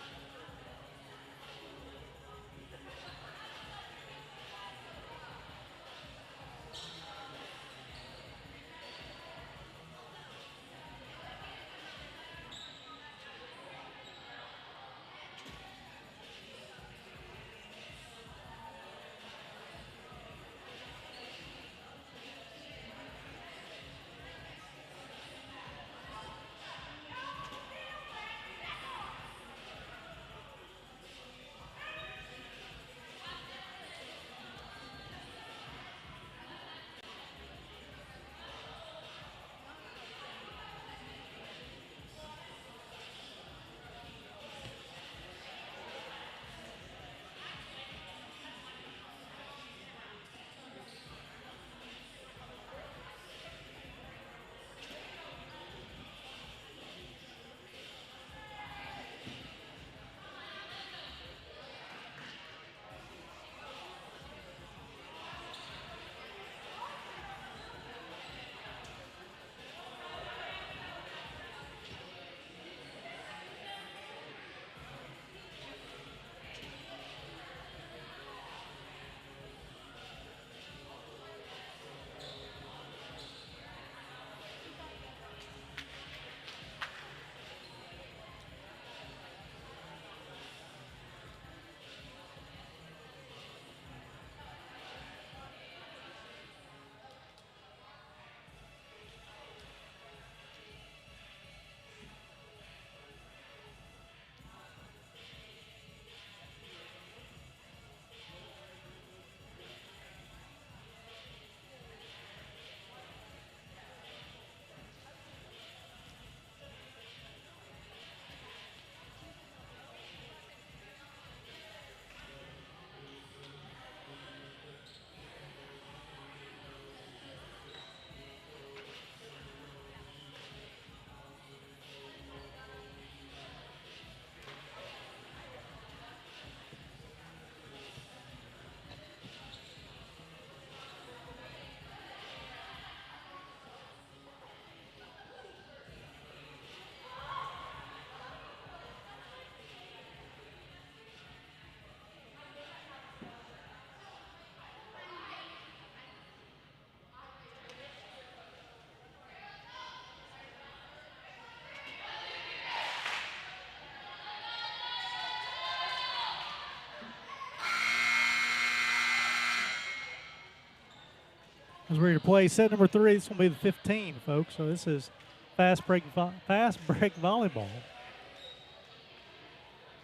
As we're ready to play set number 3. This will be the 15, folks. So this is fast break volleyball.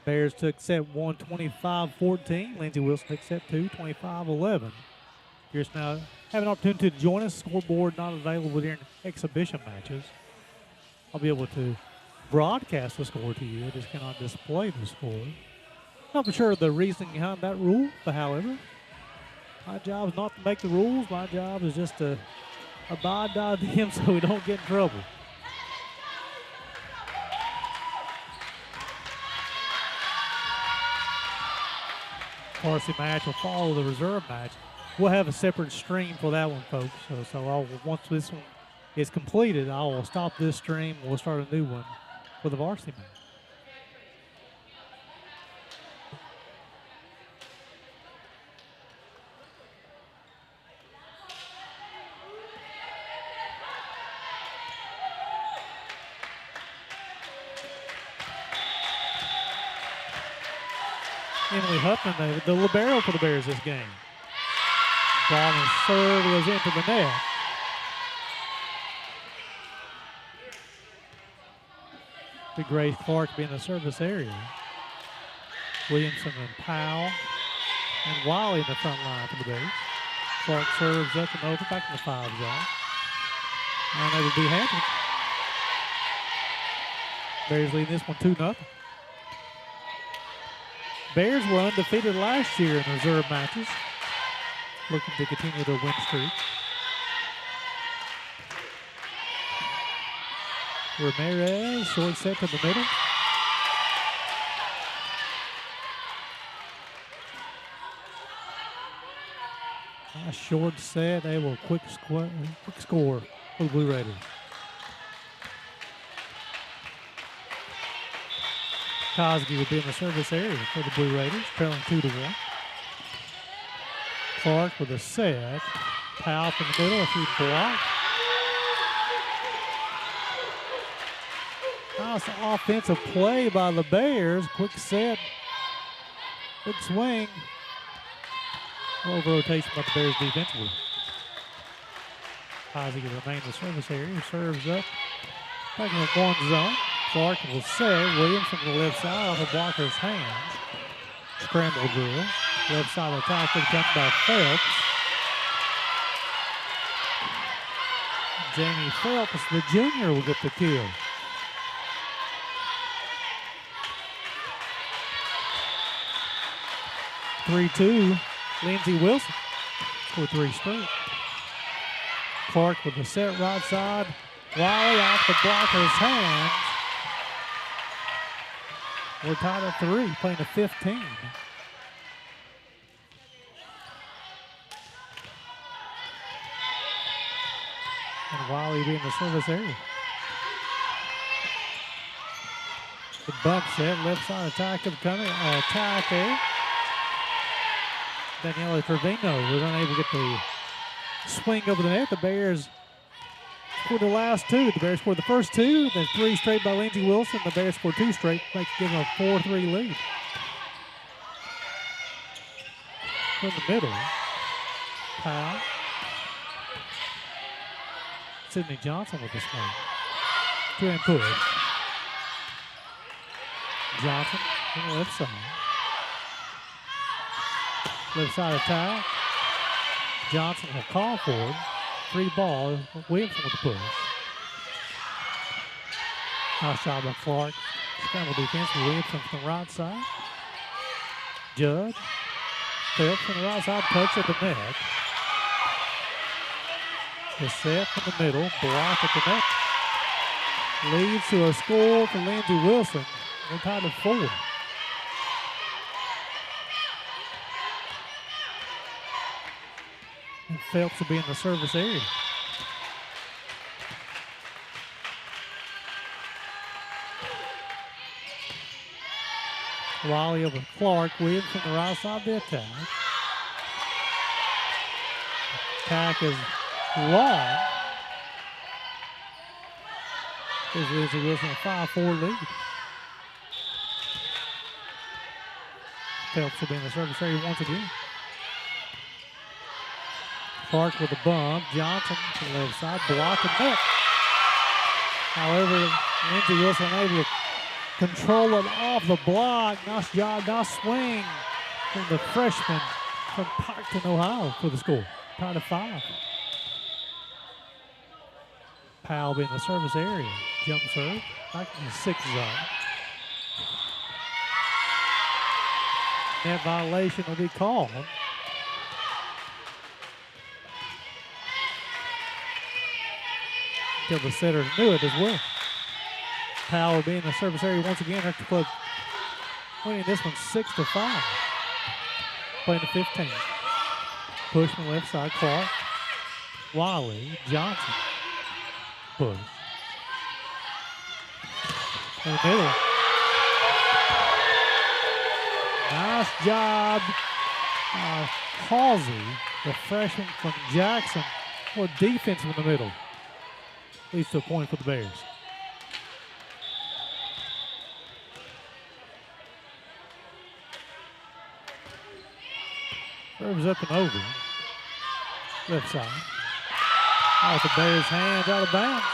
Bears took set 1, 25-14. Lindsey Wilson took set 2, 25-11. Here's now have an opportunity to join us. Scoreboard not available during exhibition matches. I'll be able to broadcast the score to you. I just cannot display the score. Not for sure the reasoning behind that rule, but however, my job is not to make the rules. My job is just to abide by them so we don't get in trouble. Varsity match will follow the reserve match. We'll have a separate stream for that one, folks. So once this one is completed, I will stop this stream. We'll start a new one for the varsity match. Emily Huffman, the libero for the Bears this game. Ball and serve goes into the net. Big Grace Clark be in the service area. Williamson and Powell and Wiley in the front line for the Bears. Clark serves up and over, back in the 5 zone. And they would be happy. Bears leading this one 2-0. Bears were undefeated last year in reserve matches, looking to continue their win streak. Ramirez, short set to the middle. Nice short set, able to quick score for the Blue Raiders. Cosby will be in the service area for the Blue Raiders, trailing 2-1. Clark with a set. Powell from the middle, a few block. Nice offensive play by the Bears. Quick set. Good swing. Over rotation by the Bears defensively. Cosby will remain in the service area. Serves up. Taking up 1 zone. Clark will set. Williamson from the left side off of blocker's hands. Scramble drill. Left side attack is done by Phelps. Jamie Phelps, the junior, will get the kill. (3-2). Lindsey Wilson for 3 straight. Clark with the set right side. Wiley off the blocker's hands. We're tied at 3, playing a 15. And Wiley be in the service area. The bump set, left side attack of coming, attack there. Daniela Trevino was unable to get the swing over the net. The Bears scored the last 2. The Bears scored the first 2, then 3 straight by Lindsey Wilson. The Bears scored 2 straight, makes give them a 4-3 lead. From the middle, Powell. Sydney Johnson with the swing. 2-hand push. Johnson on the left side. Left side attack. Johnson will call for it. 3 ball. Williamson with the push. Nice shot by Clark. Scramble defense with Williamson from the right side. Judd. Phelps from the right side. Touch at the net. The set from the middle. Block at the net. Leads to a score for Lindsey Wilson. We're tied at 4. And Phelps will be in the service area. Wiley over Clark. Williams from the right side of the attack. Attack is long. Gives Lindsey Wilson a 5-4 lead. Phelps will be in the service area once again. Clark with a bump. Johnson to the left side, block and net. However, Lindsey Wilson able to control it off the block. Nice job, nice swing from the freshman from Piketon, Ohio for the score. Tied at 5. Powell in the service area. Jump serve. Back in the 6 zone. Net violation will be called. Until the setter knew it as well. Powell will be in the service area once again. Her club winning this one 6-5. Playing the 15. Push from the left side. Clark. Wiley. Johnson. Push. In the middle. Nice job. Halsey, the freshman from Jackson, for defense in the middle. Leads to a point for the Bears. Serves up and over. Left side. Off the Bears' hands, out of bounds.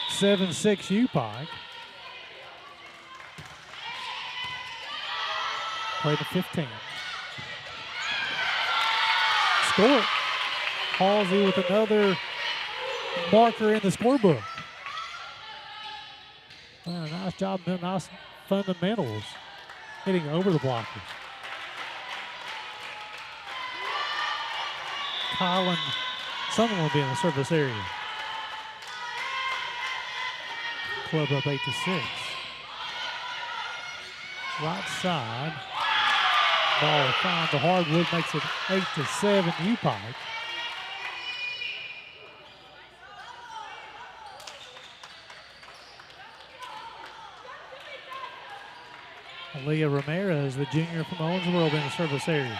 Seven-6 UPIKE. Play the 15. Score. Halsey with another marker in the scorebook. Nice job, nice fundamentals. Hitting over the blockers. Colin Summerlin will be in the service area. Club up 8-6. Right side. Ball found the hardwood, makes it 8-7 UPIKE. Leah Ramirez, the junior from Owensboro, in the service area.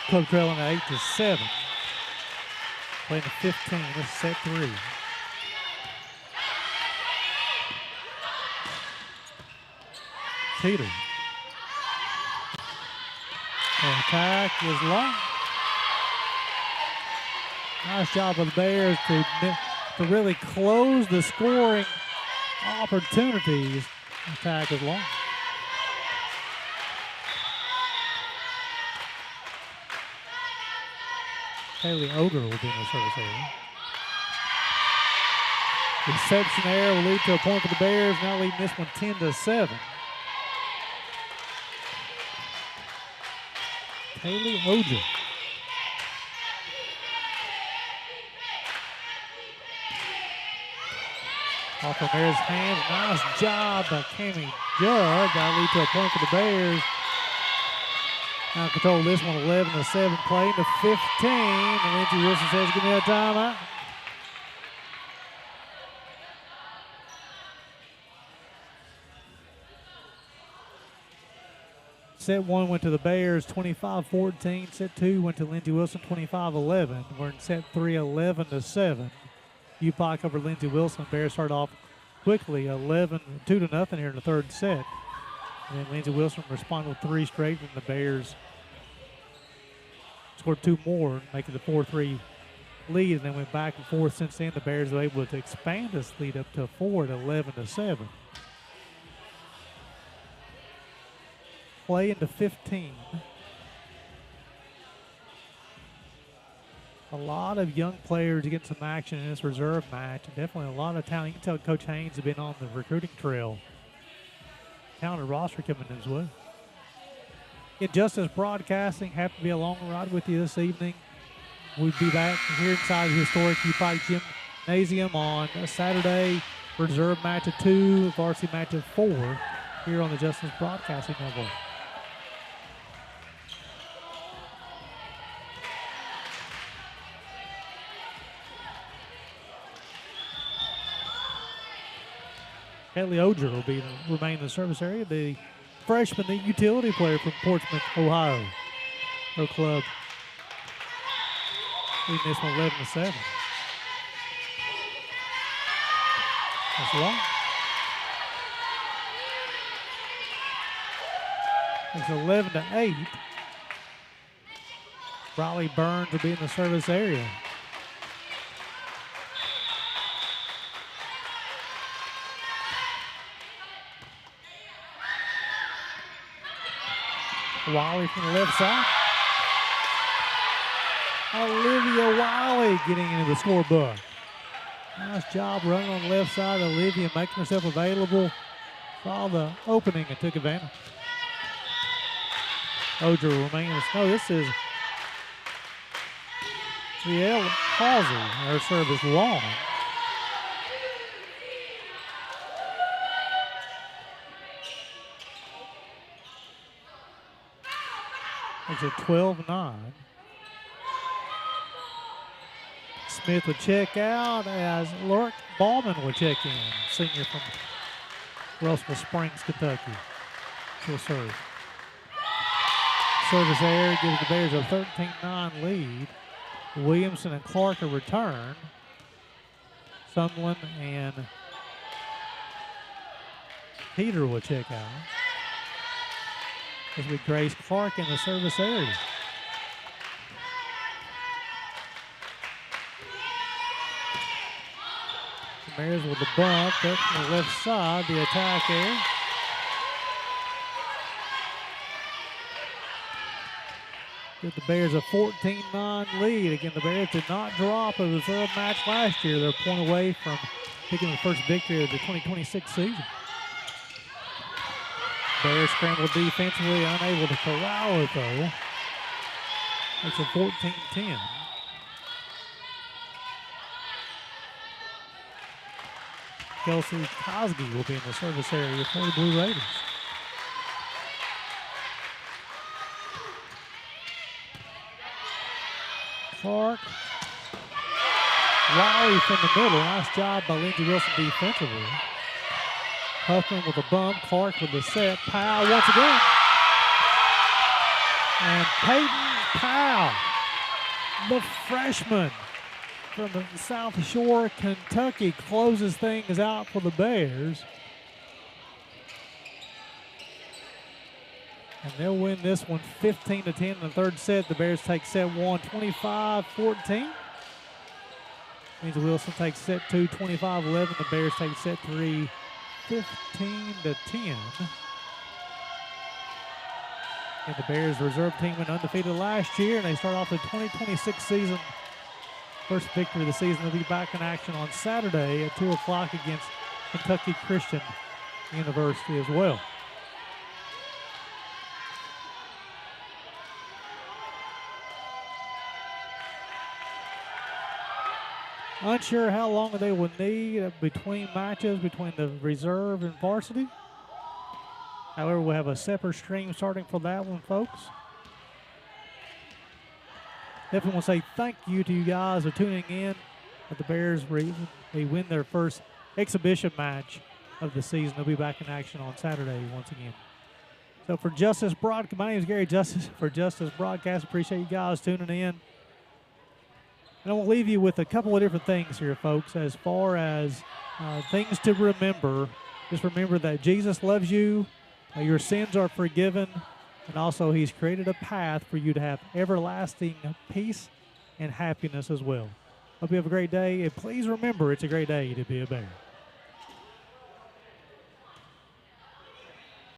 Club trailing at 8-7. Playing the 15. This is set 3. Teeter. The attack is long. Nice job of the Bears to really close the scoring opportunities. The attack is long. Haley Oder will be in the service area. Reception error will lead to a point for the Bears. Now leading this one 10-7. Haley Oder. Off of Bears' hands. Nice job by Cammie Judd. That'll lead to a point for the Bears. Now control this one 11-7. Playing to 15. And Lindsey Wilson says, give me a timeout. Set 1 went to the Bears, 25-14. Set 2 went to Lindsey Wilson, 25-11. We're in set 3, 11-7. UPIKE over Lindsey Wilson. Bears start off quickly, 2-0 here in the third set. And then Lindsey Wilson responded with 3 straight, and the Bears scored 2 more, making the 4-3 lead, and then went back and forth since then. The Bears were able to expand this lead up to 4 at 11-7. Play into 15. A lot of young players to get some action in this reserve match. And definitely a lot of talent. You can tell Coach Haynes has been on the recruiting trail. Talented roster coming in as well. Justice Broadcasting, happy to be along the ride with you this evening. We'll be back here inside the historic UPIKE Gymnasium on a Saturday. Reserve match at 2, varsity match at 4 here on the Justice Broadcasting Network. Haley Oder will remain in the service area. The freshman, the utility player from Portsmouth, Ohio. Her club leading this one 11-7. That's long. It's 11-8. Riley Burns will be in the service area. Wiley from the left side. Olivia Wiley getting into the scorebook. Nice job running on the left side. Olivia making herself available. Saw the opening and took advantage. Oger remains. No, this is Riel Halsey. Her serve is long. It's a 12-9. Smith would check out as Lurk Ballman would check in, senior from Russell Springs, Kentucky. She'll serve. Service error gives the Bears a 13-9 lead. Williamson and Clark a return. Sumlin and Peter will check out. This will be Grace Clark in the service area. Bears with the bump up from the left side, the attack there. Give the Bears a 14-9 lead. Again, the Bears did not drop a reserve match last year. They're a point away from picking the first victory of the 2026 season. Bears scrambled defensively, unable to corral it though. It's a 14-10. Kelsey Cosby will be in the service area for the Blue Raiders. Clark. Wiley from the middle. Nice job by Lindsey Wilson defensively. Huffman with a bump. Clark with the set. Powell once again. And Peyton Powell, the freshman from the South Shore, Kentucky, closes things out for the Bears. And they'll win this one 15-10 in the third set. The Bears take set one 25-14. Lindsey Wilson takes set two 25-11. The Bears take set three 15-10. And the Bears reserve team went undefeated last year, and they start off the 2026 season. First victory of the season. They'll be back in action on Saturday at 2 o'clock against Kentucky Christian University as well. Unsure how long they will need between matches, between the reserve and varsity. However, we'll have a separate stream starting for that one, folks. Definitely want to say thank you to you guys for tuning in. At the Bears, they win their first exhibition match of the season. They'll be back in action on Saturday once again. So for Justice Broadcast, my name is Gary Justice for Justice Broadcast. Appreciate you guys tuning in. And I will leave you with a couple of different things here, folks, as far as things to remember. Just remember that Jesus loves you, your sins are forgiven, and also he's created a path for you to have everlasting peace and happiness as well. Hope you have a great day, and please remember it's a great day to be a Bear.